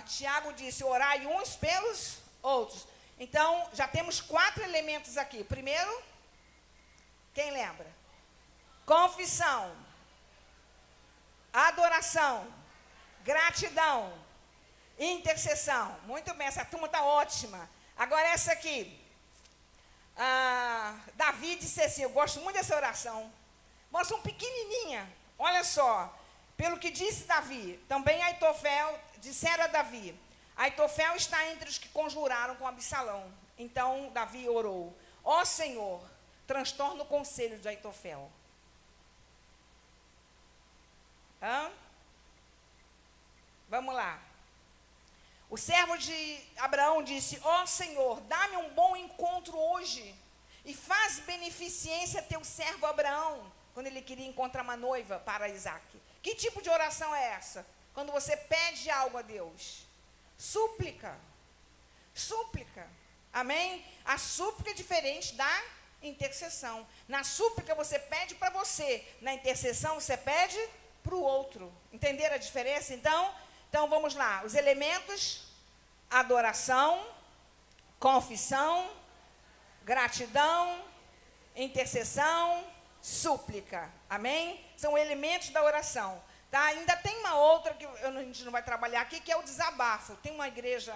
Tiago disse, orai uns pelos outros. Então, já temos 4 elementos aqui. Primeiro, quem lembra? Confissão, adoração, gratidão, intercessão. Muito bem, essa turma está ótima. Agora essa aqui. Davi disse assim, eu gosto muito dessa oração. Uma oração pequenininha. Olha só. Pelo que disse Davi, também Aitofel, disseram a Davi, Aitofel está entre os que conjuraram com Absalão. Então Davi orou, ó Senhor, transtorna o conselho de Aitofel. Vamos lá. O servo de Abraão disse, ó Senhor, dá-me um bom encontro hoje e faz beneficência teu servo Abraão, quando ele queria encontrar uma noiva para Isaac. Que tipo de oração é essa? Quando você pede algo a Deus. Súplica. Súplica. Amém? A súplica é diferente da intercessão. Na súplica você pede para você. Na intercessão você pede para o outro. Entenderam a diferença? Então vamos lá. Os elementos: adoração, confissão, gratidão, intercessão, súplica. Amém? São elementos da oração. Tá? Ainda tem uma outra que a gente não vai trabalhar aqui, que é o desabafo. Tem uma igreja...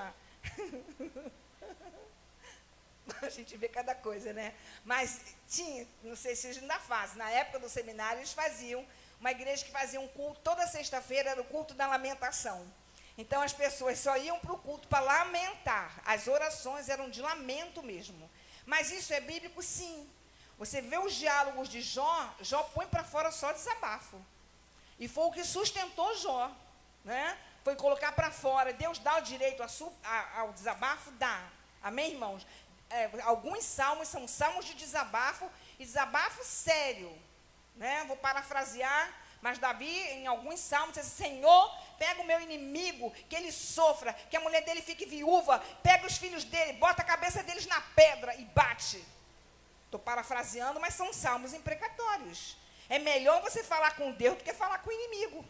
a gente vê cada coisa, né? Mas tinha, não sei se eles ainda fazem, na época do seminário eles faziam, uma igreja que fazia um culto, toda sexta-feira era o culto da lamentação. Então as pessoas só iam para o culto para lamentar. As orações eram de lamento mesmo. Mas isso é bíblico, sim. Você vê os diálogos de Jó, Jó põe para fora só desabafo. E foi o que sustentou Jó, né? Foi colocar para fora. Deus dá o direito ao desabafo? Dá. Amém, irmãos? Alguns salmos são salmos de desabafo, e desabafo sério, né? Vou parafrasear, mas Davi, em alguns salmos, diz assim, Senhor, pega o meu inimigo, que ele sofra, que a mulher dele fique viúva, pega os filhos dele, bota a cabeça deles na pedra e bate. Estou parafraseando, mas são salmos imprecatórios. É melhor você falar com Deus do que falar com o inimigo.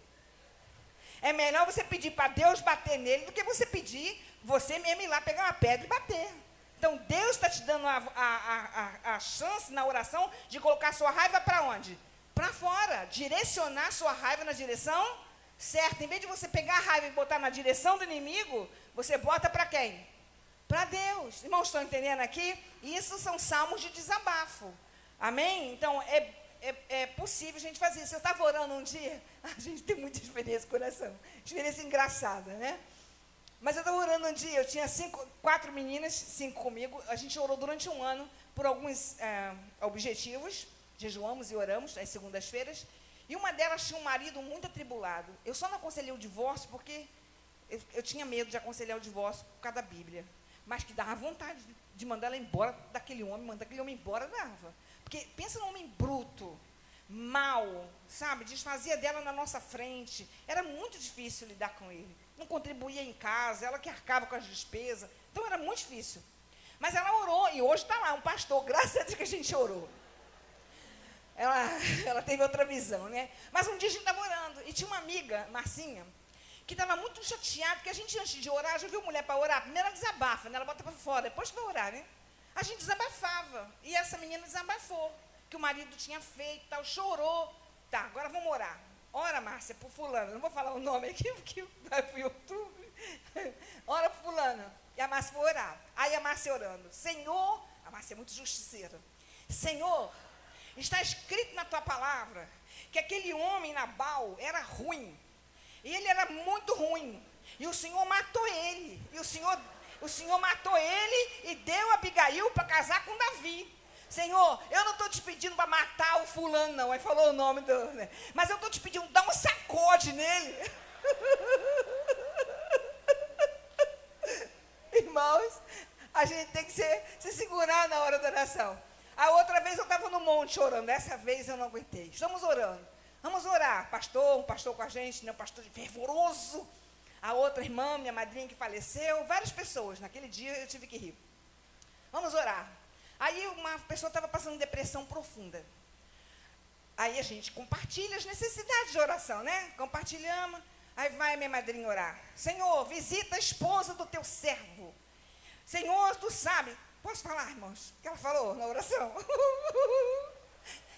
É melhor você pedir para Deus bater nele do que você pedir você mesmo ir lá pegar uma pedra e bater. Então, Deus está te dando a chance na oração de colocar sua raiva para onde? Para fora. Direcionar sua raiva na direção certa. Em vez de você pegar a raiva e botar na direção do inimigo, você bota para quem? Para Deus. Irmãos, estão entendendo aqui? Isso são salmos de desabafo. Amém? Então, é possível a gente fazer isso. Eu estava orando um dia, a gente tem muita experiência com oração. Experiência engraçada, né? Mas eu estava orando um dia, eu tinha 4 meninas, 5 comigo. A gente orou durante um ano por alguns objetivos. Jejuamos e oramos às segundas-feiras. E uma delas tinha um marido muito atribulado. Eu só não aconselhei o divórcio porque eu tinha medo de aconselhar o divórcio por causa da Bíblia. Mas que dava vontade de mandar ela embora daquele homem, mandar aquele homem embora, dava. Porque pensa num homem bruto, mau, sabe? Desfazia dela na nossa frente. Era muito difícil lidar com ele. Não contribuía em casa, ela que arcava com as despesas. Então era muito difícil. Mas ela orou, e hoje está lá, um pastor, graças a Deus que a gente orou. Ela teve outra visão, né? Mas um dia a gente estava orando, e tinha uma amiga, Marcinha, que estava muito chateada, porque a gente, antes de orar, já viu mulher para orar? Primeiro ela desabafa, né? Ela bota para fora, depois que vai orar, né? A gente desabafava, e essa menina desabafou, que o marido tinha feito, tal, chorou. Tá, agora vamos orar. Ora, Márcia, por fulano. Não vou falar o nome aqui, porque vai para o YouTube. Ora por fulano. E a Márcia foi orar. Aí a Márcia orando. Senhor, a Márcia é muito justiceira. Senhor, está escrito na tua palavra que aquele homem Nabal era ruim. E ele era muito ruim. E o Senhor matou ele. E o Senhor matou ele e deu a Abigail para casar com Davi. Senhor, eu não estou te pedindo para matar o fulano, não. Aí falou o nome do... Né? Mas eu estou te pedindo, dá um sacode nele. Irmãos, a gente tem que se segurar na hora da oração. A outra vez eu estava no monte orando. Dessa vez eu não aguentei. Estamos orando. Vamos orar. Um pastor com a gente, né? Um pastor fervoroso. A outra irmã, minha madrinha que faleceu. Várias pessoas. Naquele dia eu tive que rir. Vamos orar. Aí uma pessoa estava passando depressão profunda. Aí a gente compartilha as necessidades de oração, né? Compartilhamos. Aí vai minha madrinha orar. Senhor, visita a esposa do teu servo. Senhor, tu sabe. Posso falar, irmãos? O que ela falou na oração?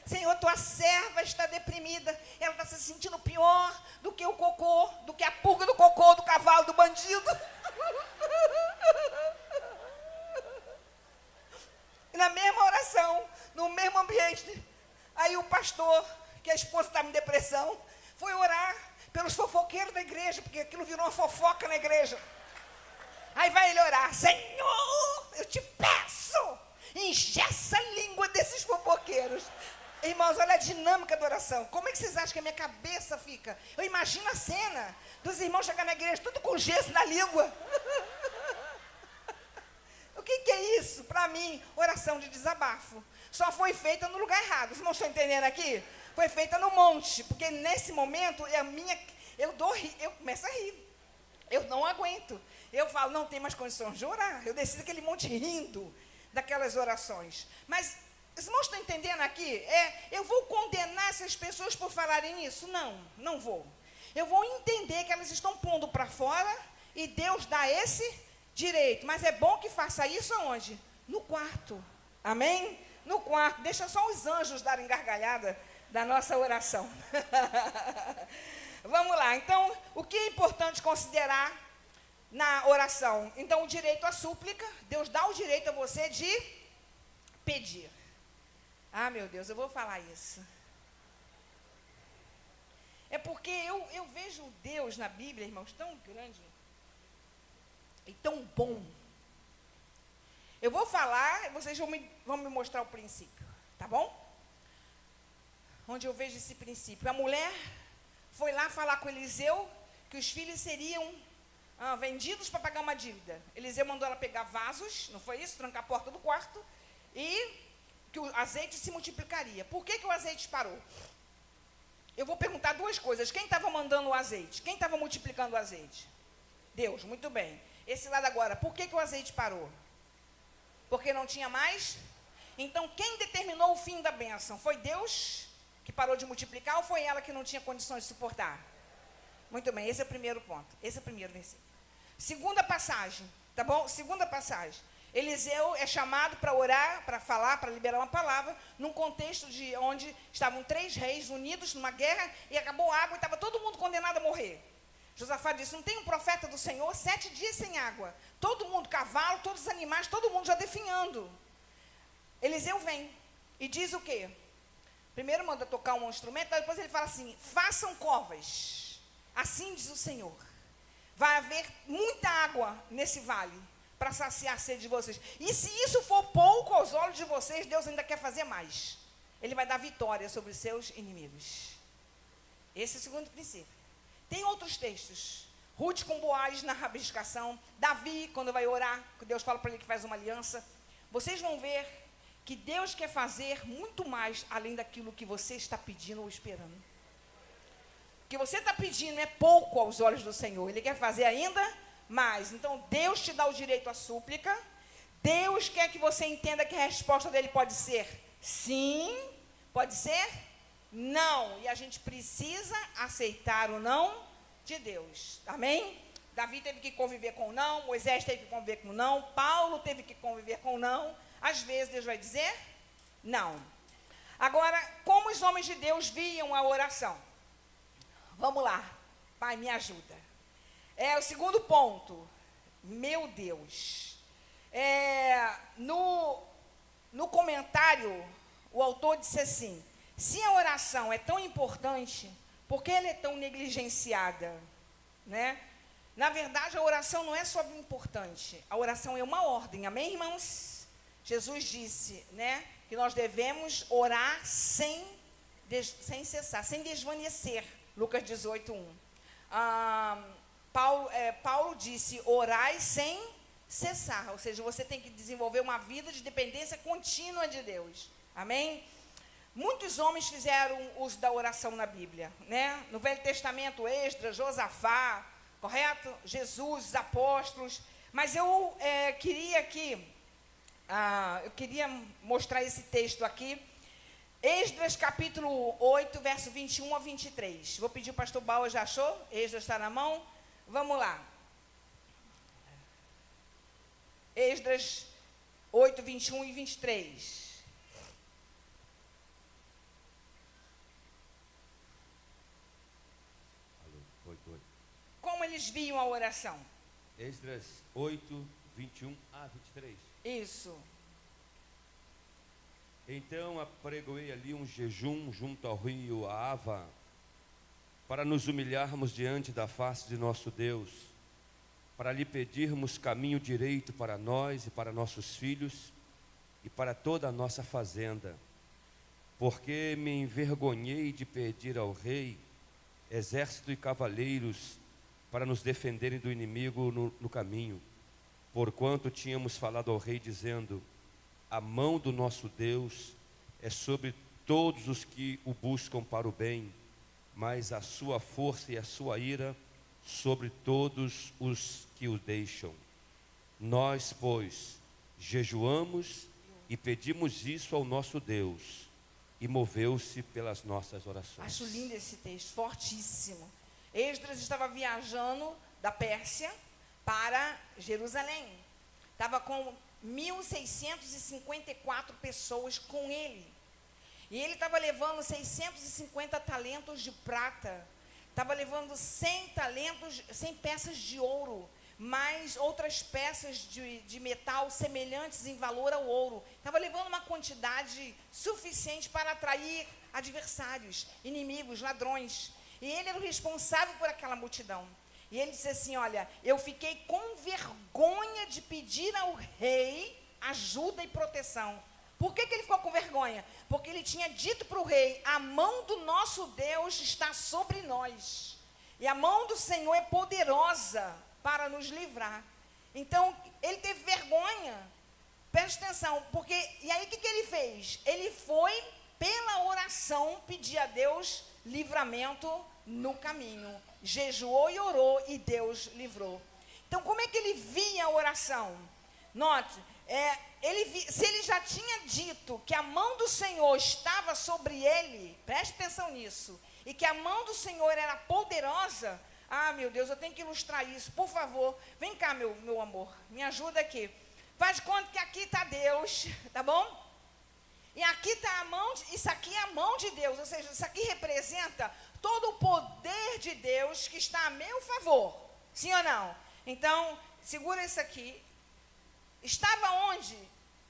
Senhor, tua serva está deprimida. Ela está se sentindo pior do que o cocô, do que a pulga do cocô, do cavalo, do bandido. E na mesma oração, no mesmo ambiente, aí o pastor, que a esposa estava em depressão, foi orar pelos fofoqueiros da igreja, porque aquilo virou uma fofoca na igreja. Aí vai ele orar: Senhor, eu te peço, engessa a língua desses fofoqueiros. Irmãos, olha a dinâmica da oração. Como é que vocês acham que a minha cabeça fica? Eu imagino a cena dos irmãos chegando na igreja, tudo com gesso na língua. O que é isso? Para mim, oração de desabafo. Só foi feita no lugar errado. Os irmãos estão entendendo aqui? Foi feita no monte, porque nesse momento eu começo a rir. Eu não aguento. Eu falo, não tem mais condições de orar. Eu desci daquele monte rindo daquelas orações. Mas os irmãos estão entendendo aqui? Eu vou condenar essas pessoas por falarem isso? Não, não vou. Eu vou entender que elas estão pondo para fora e Deus dá esse direito. Mas é bom que faça isso aonde? No quarto. Amém? No quarto. Deixa só os anjos darem gargalhada da nossa oração. Vamos lá. Então, o que é importante considerar na oração? Então, o direito à súplica. Deus dá o direito a você de pedir. Ah, meu Deus, eu vou falar isso. É porque eu vejo Deus na Bíblia, irmãos, tão grande e tão bom. Eu vou falar, vocês vão me mostrar o princípio, tá bom? Onde eu vejo esse princípio. A mulher foi lá falar com Eliseu que os filhos seriam vendidos para pagar uma dívida. Eliseu mandou ela pegar vasos, não foi isso? Trancar a porta do quarto e que o azeite se multiplicaria. Por que o azeite parou? Eu vou perguntar duas coisas. Quem estava mandando o azeite? Quem estava multiplicando o azeite? Deus, muito bem. Esse lado agora, por que o azeite parou? Porque não tinha mais? Então, quem determinou o fim da bênção? Foi Deus que parou de multiplicar ou foi ela que não tinha condições de suportar? Muito bem, esse é o primeiro ponto. Esse é o primeiro versículo. Segunda passagem, tá bom? Segunda passagem. Eliseu é chamado para orar, para falar, para liberar uma palavra, num contexto de onde estavam 3 reis unidos numa guerra e acabou a água e estava todo mundo condenado a morrer. Josafá disse, não tem um profeta do Senhor, 7 dias sem água. Todo mundo, cavalo, todos os animais, todo mundo já definhando. Eliseu vem e diz o quê? Primeiro manda tocar um instrumento, depois ele fala assim, façam covas. Assim diz o Senhor. Vai haver muita água nesse vale para saciar a sede de vocês. E se isso for pouco aos olhos de vocês, Deus ainda quer fazer mais. Ele vai dar vitória sobre os seus inimigos. Esse é o segundo princípio. Tem outros textos. Ruth com Boaz na rabiscação. Davi, quando vai orar, Deus fala para ele que faz uma aliança. Vocês vão ver que Deus quer fazer muito mais além daquilo que você está pedindo ou esperando. O que você está pedindo é pouco aos olhos do Senhor. Ele quer fazer ainda mais. Então, Deus te dá o direito à súplica. Deus quer que você entenda que a resposta dele pode ser sim, pode ser não. E a gente precisa aceitar o não de Deus. Amém? Davi teve que conviver com o não, Moisés teve que conviver com o não, Paulo teve que conviver com o não. Às vezes Deus vai dizer não. Agora, como os homens de Deus viam a oração? Vamos lá. Pai, me ajuda. O segundo ponto. Meu Deus. No comentário, o autor disse assim, se a oração é tão importante, por que ela é tão negligenciada? Né? Na verdade, a oração não é só importante. A oração é uma ordem. Amém, irmãos? Jesus disse, né, que nós devemos orar sem cessar, sem desvanecer. Lucas 18:1. Paulo disse, orai sem cessar. Ou seja, você tem que desenvolver uma vida de dependência contínua de Deus. Amém? Muitos homens fizeram uso da oração na Bíblia, né? No Velho Testamento, Esdras, Josafá, correto? Jesus, os apóstolos. Mas eu queria aqui eu queria mostrar esse texto aqui. Esdras, capítulo 8, verso 21 a 23. Vou pedir o pastor Bauer, já achou? Esdras está na mão. Vamos lá. Esdras 8, 21 e 23. Como eles viam a oração? Esdras 8, 21 a 23. Isso. Então apregoei ali um jejum junto ao rio Ava, para nos humilharmos diante da face de nosso Deus, para lhe pedirmos caminho direito para nós e para nossos filhos e para toda a nossa fazenda, porque me envergonhei de pedir ao rei exército e cavaleiros para nos defenderem do inimigo no caminho, porquanto tínhamos falado ao rei dizendo: a mão do nosso Deus é sobre todos os que o buscam para o bem, mas a sua força e a sua ira sobre todos os que o deixam. Nós, pois, jejuamos e pedimos isso ao nosso Deus, e moveu-se pelas nossas orações. Acho lindo esse texto, fortíssimo. Esdras estava viajando da Pérsia para Jerusalém. Estava com 1.654 pessoas com ele. E ele estava levando 650 talentos de prata. Estava levando 100 peças de ouro, mais outras peças de metal semelhantes em valor ao ouro. Estava levando uma quantidade suficiente para atrair adversários, inimigos, ladrões. E ele era o responsável por aquela multidão. E ele disse assim: olha, eu fiquei com vergonha de pedir ao rei ajuda e proteção. Por que ele ficou com vergonha? Porque ele tinha dito para o rei: a mão do nosso Deus está sobre nós. E a mão do Senhor é poderosa para nos livrar. Então, ele teve vergonha. Presta atenção, porque... E aí, o que ele fez? Ele foi, pela oração, pedir a Deus livramento no caminho. Jejuou e orou e Deus livrou. Então, como é que ele via a oração? Note, se ele já tinha dito que a mão do Senhor estava sobre ele, preste atenção nisso, e que a mão do Senhor era poderosa, meu Deus, eu tenho que ilustrar isso, por favor, vem cá, meu amor, me ajuda aqui. Faz de conta que aqui está Deus, tá bom? E aqui está a mão, isso aqui é a mão de Deus, ou seja, isso aqui representa todo o poder de Deus que está a meu favor, sim ou não? Então, segura isso aqui. Estava onde?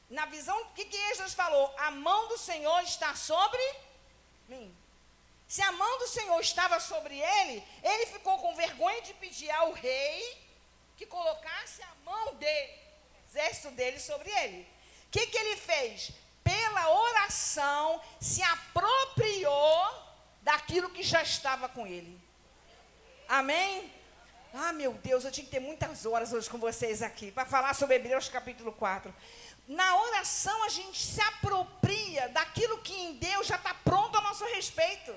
Na visão, o que Esdras falou? A mão do Senhor está sobre mim. Se a mão do Senhor estava sobre ele, ele ficou com vergonha de pedir ao rei que colocasse a mão dele, o exército dele sobre ele. O que ele fez? Pela oração, se apropriou daquilo que já estava com ele. Amém? Meu Deus, eu tinha que ter muitas horas hoje com vocês aqui, para falar sobre Hebreus capítulo 4. Na oração, a gente se apropria daquilo que em Deus já está pronto a nosso respeito.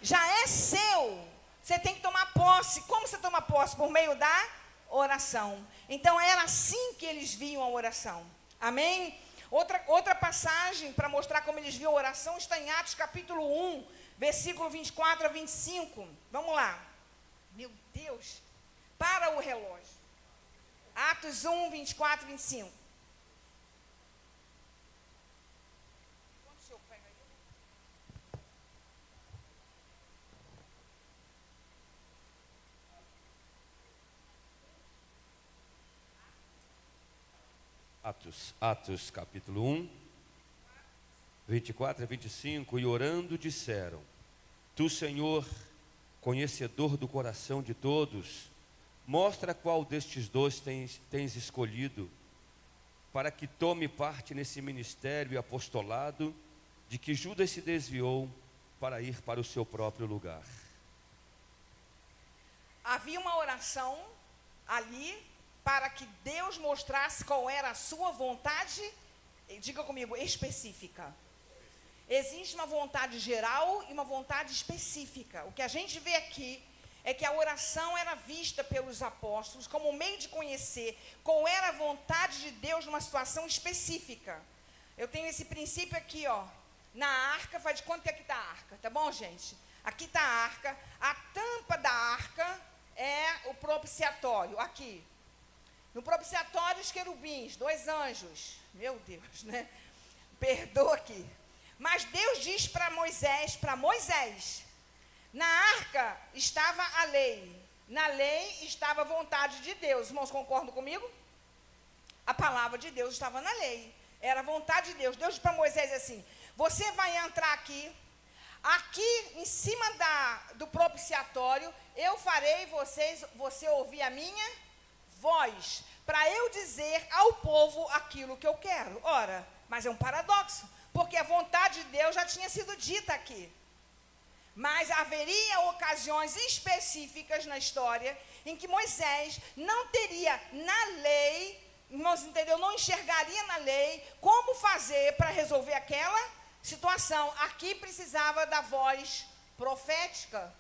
Já é seu. Você tem que tomar posse. Como você toma posse? Por meio da oração. Então, era assim que eles viam a oração. Amém? Outra passagem para mostrar como eles viam a oração está em Atos capítulo 1, versículo 24 a 25. Vamos lá. Meu Deus. Para o relógio. Atos 1, 24 e 25. Quando o senhor pega aí? Atos capítulo 1, 24 a 25. E orando disseram: Tu, Senhor, conhecedor do coração de todos, mostra qual destes dois tens escolhido, para que tome parte nesse ministério e apostolado, de que Judas se desviou para ir para o seu próprio lugar. Havia uma oração ali para que Deus mostrasse qual era a sua vontade, diga comigo, específica. Existe uma vontade geral e uma vontade específica. O que a gente vê aqui é que a oração era vista pelos apóstolos como meio de conhecer qual era a vontade de Deus numa situação específica. Eu tenho esse princípio aqui, ó, na arca. Faz de conta que aqui está a arca, tá bom, gente? Aqui está a arca. A tampa da arca é o propiciatório, aqui. No propiciatório, os querubins, 2 anjos. Meu Deus, né? Perdoa aqui. Mas Deus diz para Moisés, na arca estava a lei. Na lei estava a vontade de Deus. Os irmãos concordam comigo? A palavra de Deus estava na lei. Era a vontade de Deus. Deus disse para Moisés assim, você vai entrar aqui em cima do propiciatório, eu farei você ouvir a minha voz, para eu dizer ao povo aquilo que eu quero. Ora, mas é um paradoxo, porque a vontade de Deus já tinha sido dita aqui. Mas haveria ocasiões específicas na história em que Moisés não teria na lei, irmãos, entendeu? Não enxergaria na lei como fazer para resolver aquela situação. Aqui precisava da voz profética.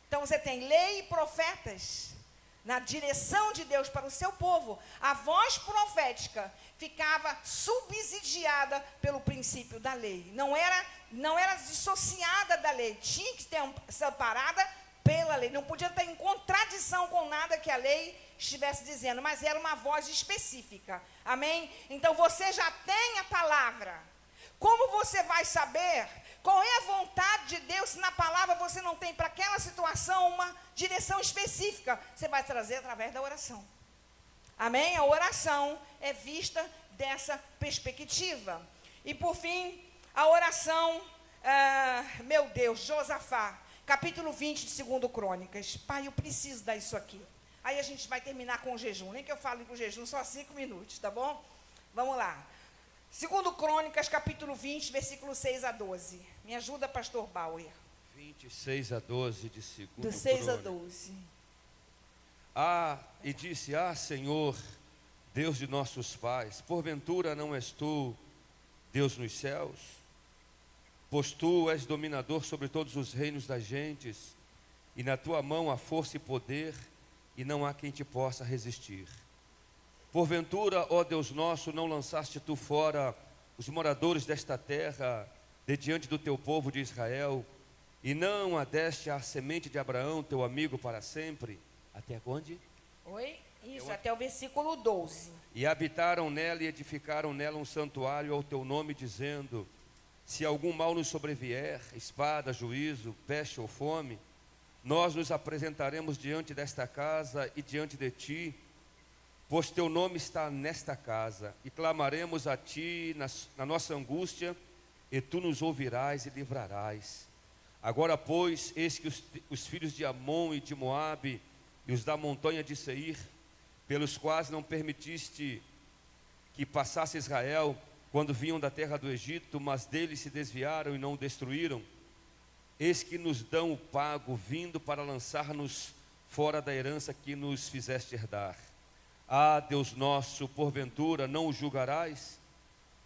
Então você tem lei e profetas na direção de Deus para o seu povo. A voz profética ficava subsidiada pelo princípio da lei. Não era dissociada da lei. Tinha que ter separada pela lei. Não podia estar em contradição com nada que a lei estivesse dizendo, mas era uma voz específica. Amém? Então você já tem a palavra. Como você vai saber qual é a vontade de Deus se na palavra você não tem para aquela situação uma direção específica? Você vai trazer através da oração. Amém? A oração é vista dessa perspectiva. E por fim, a oração, meu Deus, Josafá, capítulo 20 de 2 Crônicas. Pai, eu preciso dar isso aqui. Aí a gente vai terminar com o jejum. Nem que eu fale com o jejum, só 5 minutos, tá bom? Vamos lá. 2 Crônicas, capítulo 20, versículo 6 a 12. Me ajuda, pastor Bauer. 26 a 12 de 2 Do 6 a 12. E disse, Senhor, Deus de nossos pais, porventura não és tu, Deus nos céus? Pois tu és dominador sobre todos os reinos das gentes, e na tua mão há força e poder, e não há quem te possa resistir. Porventura, ó Deus nosso, não lançaste tu fora os moradores desta terra, de diante do teu povo de Israel, e não a deste à semente de Abraão, teu amigo, para sempre? Até onde? Oi? Isso, até o versículo 12. E habitaram nela e edificaram nela um santuário ao teu nome, dizendo, se algum mal nos sobrevier, espada, juízo, peste ou fome, nós nos apresentaremos diante desta casa e diante de ti, pois teu nome está nesta casa, e clamaremos a ti na nossa angústia, e tu nos ouvirás e livrarás. Agora, pois, eis que os filhos de Amon e de Moabe, e os da montanha de Seir, pelos quais não permitiste que passasse Israel, quando vinham da terra do Egito, mas deles se desviaram e não o destruíram, eis que nos dão o pago, vindo para lançar-nos fora da herança que nos fizeste herdar. Deus nosso, porventura não o julgarás?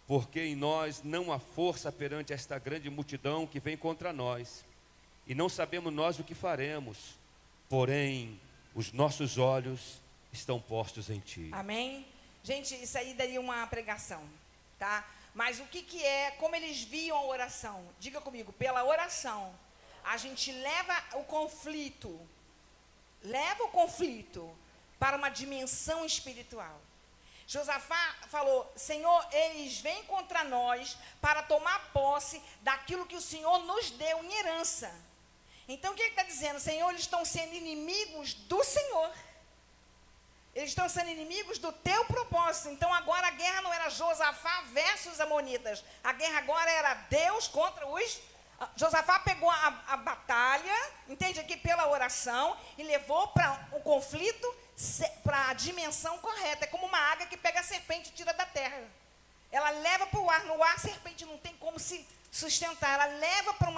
Porque em nós não há força perante esta grande multidão que vem contra nós, e não sabemos nós o que faremos, porém os nossos olhos estão postos em ti. Amém? Gente, isso aí daria uma pregação, tá? Mas o que é, como eles viam a oração? Diga comigo, pela oração, a gente leva o conflito para uma dimensão espiritual. Josafá falou, Senhor, eles vêm contra nós para tomar posse daquilo que o Senhor nos deu em herança. Então o que ele está dizendo? Senhor, eles estão sendo inimigos do Senhor. Eles estão sendo inimigos do teu propósito. Então agora a guerra não era Josafá versus amonitas. A guerra agora era Deus contra os... Josafá pegou a batalha, entende aqui, pela oração, e levou para o conflito, para a dimensão correta. É como uma águia que pega a serpente e tira da terra. Ela leva para o ar. No ar a serpente não tem como se sustentar. Ela leva para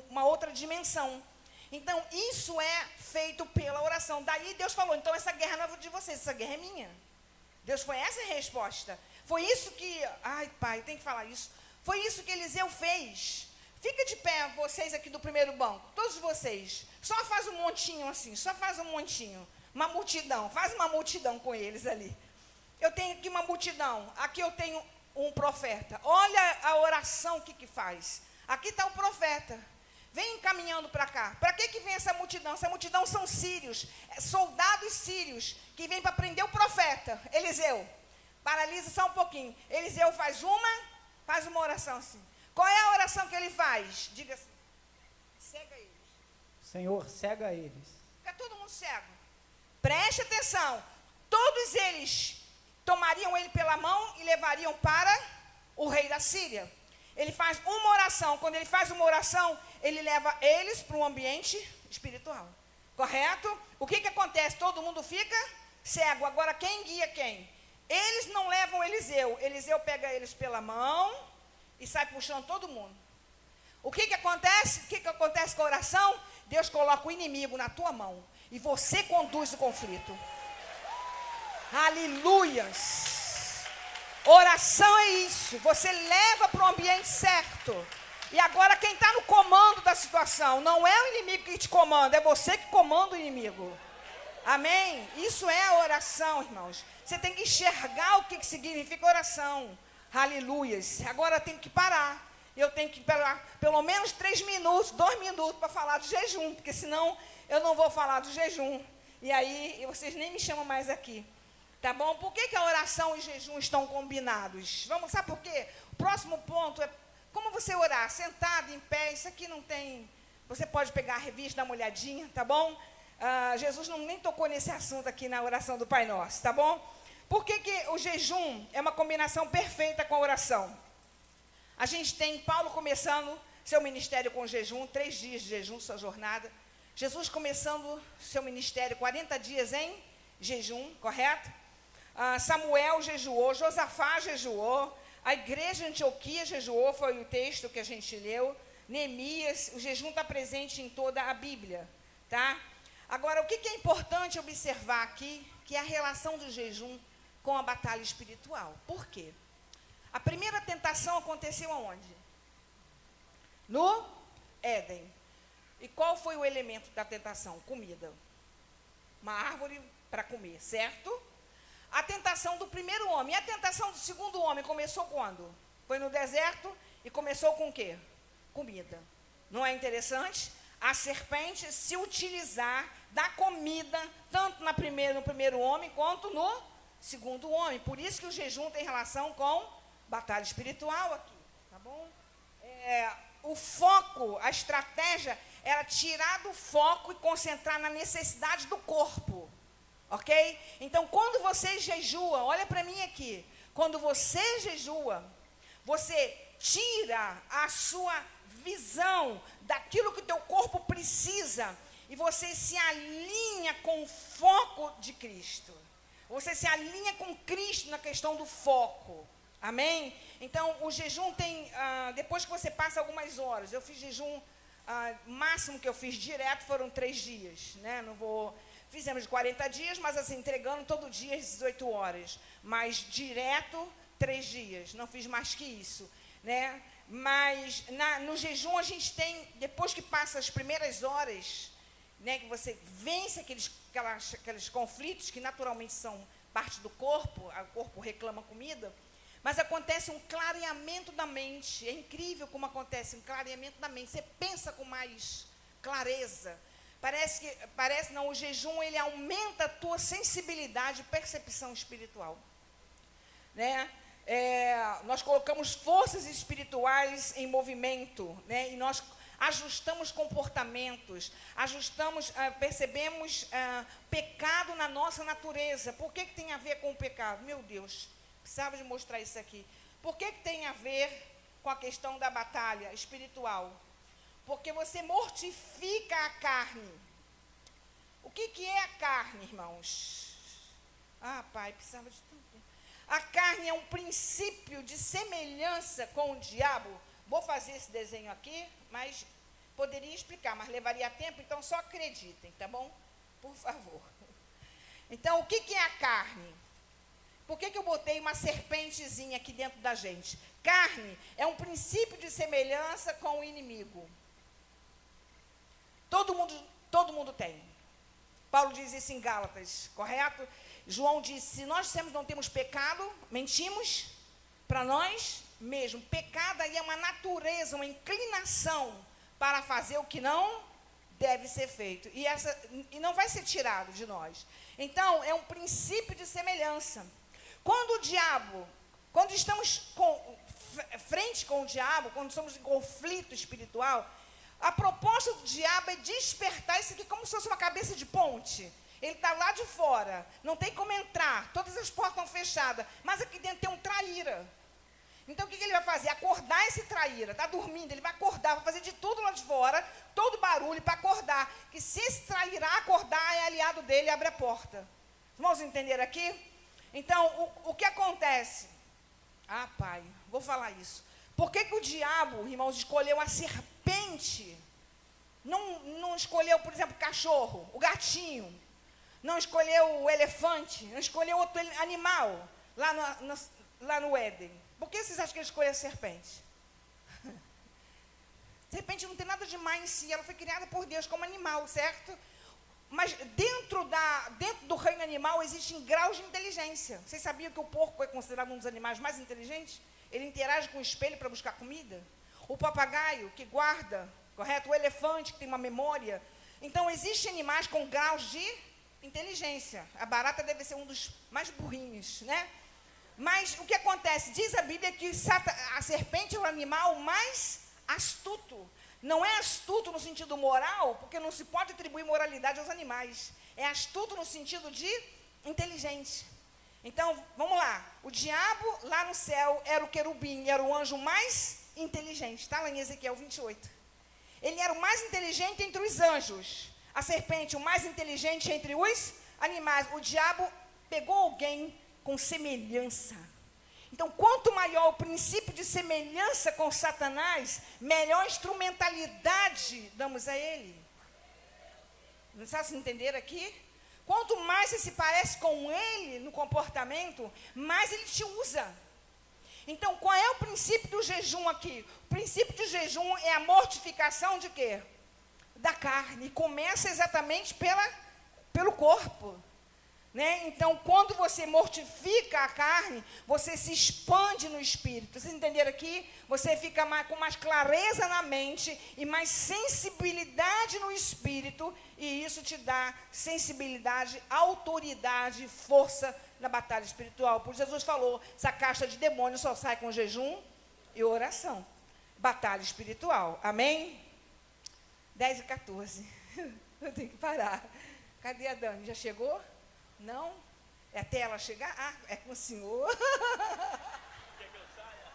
uma outra dimensão. Então isso é feito pela oração. Daí Deus falou, então essa guerra não é de vocês, essa guerra é minha. Deus foi essa a resposta. Foi isso que, ai pai, tem que falar isso. Foi isso que Eliseu fez. Fica de pé, vocês aqui do primeiro banco, todos vocês. Só faz um montinho assim, só faz um montinho. Uma multidão, faz uma multidão com eles ali. Eu tenho aqui uma multidão, aqui eu tenho um profeta. Olha a oração que faz. Aqui está o profeta. Vem caminhando para cá. Para que vem essa multidão? Essa multidão são sírios, soldados sírios, que vêm para prender o profeta, Eliseu. Paralisa só um pouquinho. Eliseu faz uma oração assim. Qual é a oração que ele faz? Diga assim, cega eles. Senhor, cega eles. Fica todo mundo cego. Preste atenção. Todos eles tomariam ele pela mão e levariam para o rei da Síria. Ele faz uma oração. Quando ele faz uma oração, ele leva eles para um ambiente espiritual. Correto? O que acontece? Todo mundo fica cego. Agora, quem guia quem? Eles não levam Eliseu. Eliseu pega eles pela mão e sai puxando todo mundo. O que acontece? O que acontece com a oração? Deus coloca o inimigo na tua mão e você conduz o conflito. Aleluias! Oração é isso. Você leva para o ambiente certo. E agora quem está no comando da situação não é o inimigo que te comanda, é você que comanda o inimigo. Amém? Isso é a oração, irmãos. Você tem que enxergar o que significa oração. Aleluias. Agora eu tenho que parar. Eu tenho que parar pelo menos 3 minutos, 2 minutos para falar do jejum, porque senão eu não vou falar do jejum. E aí vocês nem me chamam mais aqui. Tá bom? Por que a oração e jejum estão combinados? Sabe por quê? O próximo ponto é como você orar, sentado, em pé. Isso aqui não tem... Você pode pegar a revista, dar uma olhadinha, tá bom? Jesus nem tocou nesse assunto aqui na oração do Pai Nosso, tá bom? Por que o jejum é uma combinação perfeita com a oração? A gente tem Paulo começando seu ministério com jejum, 3 dias de jejum, sua jornada. Jesus começando seu ministério 40 dias em jejum, correto? Samuel jejuou, Josafá jejuou, a igreja de Antioquia jejuou, foi o texto que a gente leu. Neemias, o jejum está presente em toda a Bíblia, tá? Agora, o que é importante observar aqui, que é a relação do jejum com a batalha espiritual. Por quê? A primeira tentação aconteceu aonde? No Éden. E qual foi o elemento da tentação? Comida. Uma árvore para comer, certo? A tentação do primeiro homem. E a tentação do segundo homem começou quando? Foi no deserto e começou com o quê? Comida. Não é interessante? A serpente se utilizar da comida, tanto no primeiro homem, quanto no segundo homem. Por isso que o jejum tem relação com batalha espiritual aqui, tá bom? O foco, a estratégia era tirar do foco e concentrar na necessidade do corpo, ok? Então, quando você jejua, olha para mim aqui, quando você jejua, você tira a sua visão daquilo que o teu corpo precisa e você se alinha com o foco de Cristo. Você se alinha com Cristo na questão do foco. Amém? Então, o jejum tem, depois que você passa algumas horas, eu fiz jejum, máximo que eu fiz direto foram 3 dias, né? Fizemos de 40 dias, mas assim, entregando todo dia às 18 horas. Mas direto, 3 dias, não fiz mais que isso, né? Mas no jejum a gente tem, depois que passa as primeiras horas, né, que você vence aqueles conflitos que naturalmente são parte do corpo, o corpo reclama comida, mas acontece um clareamento da mente. É incrível como acontece um clareamento da mente. Você pensa com mais clareza. O jejum ele aumenta a tua sensibilidade e percepção espiritual, né? Nós colocamos forças espirituais em movimento, né? E nós ajustamos comportamentos, percebemos pecado na nossa natureza. Por que tem a ver com o pecado? Meu Deus, precisava de mostrar isso aqui. Por que tem a ver com a questão da batalha espiritual? Porque você mortifica a carne. O que é a carne, irmãos? Pai, precisava de tanto. A carne é um princípio de semelhança com o diabo. Vou fazer esse desenho aqui, mas poderia explicar, mas levaria tempo, então só acreditem, tá bom? Por favor. Então, o que é a carne? Por que eu botei uma serpentezinha aqui dentro da gente? carne é um princípio de semelhança com o inimigo. Todo mundo tem. Paulo diz isso em Gálatas, correto? João diz, se nós dissemos que não temos pecado, mentimos para nós mesmos. Pecado aí é uma natureza, uma inclinação para fazer o que não deve ser feito. E não vai ser tirado de nós. Então, é um princípio de semelhança. Quando estamos frente com o diabo, quando estamos em conflito espiritual, a proposta do diabo é despertar isso aqui como se fosse uma cabeça de ponte. Ele está lá de fora, não tem como entrar, todas as portas estão fechadas, mas aqui dentro tem um traíra. Então, o que ele vai fazer? Acordar esse traíra, está dormindo, ele vai acordar, vai fazer de tudo lá de fora, todo barulho para acordar, que se esse traíra acordar, é aliado dele e abre a porta. Vamos entender aqui? Então, o que acontece? Ah, pai, vou falar isso. Por que o diabo, irmãos, escolheu a serpente? Não escolheu, por exemplo, o cachorro, o gatinho. Não escolheu o elefante, não escolheu outro animal lá no Éden. Por que vocês acham que ele escolheu a serpente? Serpente não tem nada de má em si, ela foi criada por Deus como animal, certo? Mas dentro do reino animal existem graus de inteligência. Vocês sabiam que o porco é considerado um dos animais mais inteligentes? Ele interage com o espelho para buscar comida. O papagaio, que guarda, correto? O elefante, que tem uma memória. Então, existem animais com graus de inteligência. A barata deve ser um dos mais burrinhos, né? Mas o que acontece? Diz a Bíblia que a serpente é o animal mais astuto. Não é astuto no sentido moral, porque não se pode atribuir moralidade aos animais. É astuto no sentido de inteligente. Então, vamos lá. O diabo, lá no céu, era o querubim, era o anjo mais inteligente. Está lá em Ezequiel 28. Ele era o mais inteligente entre os anjos. A serpente, o mais inteligente entre os animais. O diabo pegou alguém com semelhança. Então, quanto maior o princípio de semelhança com Satanás, melhor instrumentalidade damos a ele. Não sabe se entender aqui? Quanto mais você se parece com ele no comportamento, mais ele te usa. Então, qual é o princípio do jejum aqui? O princípio do jejum é a mortificação de quê? Da carne. E começa exatamente pelo corpo. Né? Então, quando você mortifica a carne, você se expande no espírito. Vocês entenderam aqui? Você fica com mais clareza na mente e mais sensibilidade no espírito, e isso te dá sensibilidade, autoridade, força na batalha espiritual. Por isso Jesus falou, essa caixa de demônios só sai com jejum e oração. Batalha espiritual. Amém? 10h14. Eu tenho que parar. Cadê a Dani? Já chegou? Não? É até ela chegar? Ah, é com o senhor. Quer que eu saia?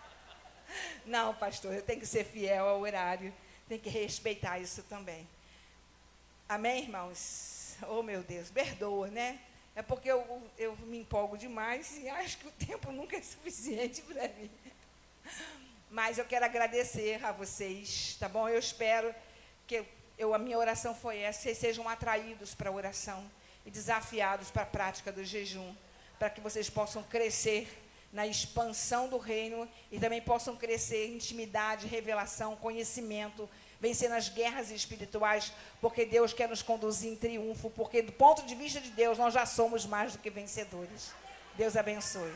Não, pastor, eu tenho que ser fiel ao horário. Tenho que respeitar isso também. Amém, irmãos? Oh, meu Deus, perdoa, né? É porque eu me empolgo demais e acho que o tempo nunca é suficiente para mim. Mas eu quero agradecer a vocês, tá bom? Eu espero que a minha oração foi essa, que vocês sejam atraídos para a oração e desafiados para a prática do jejum, para que vocês possam crescer na expansão do reino e também possam crescer em intimidade, revelação, conhecimento, vencer nas guerras espirituais, porque Deus quer nos conduzir em triunfo, porque do ponto de vista de Deus nós já somos mais do que vencedores. Deus abençoe.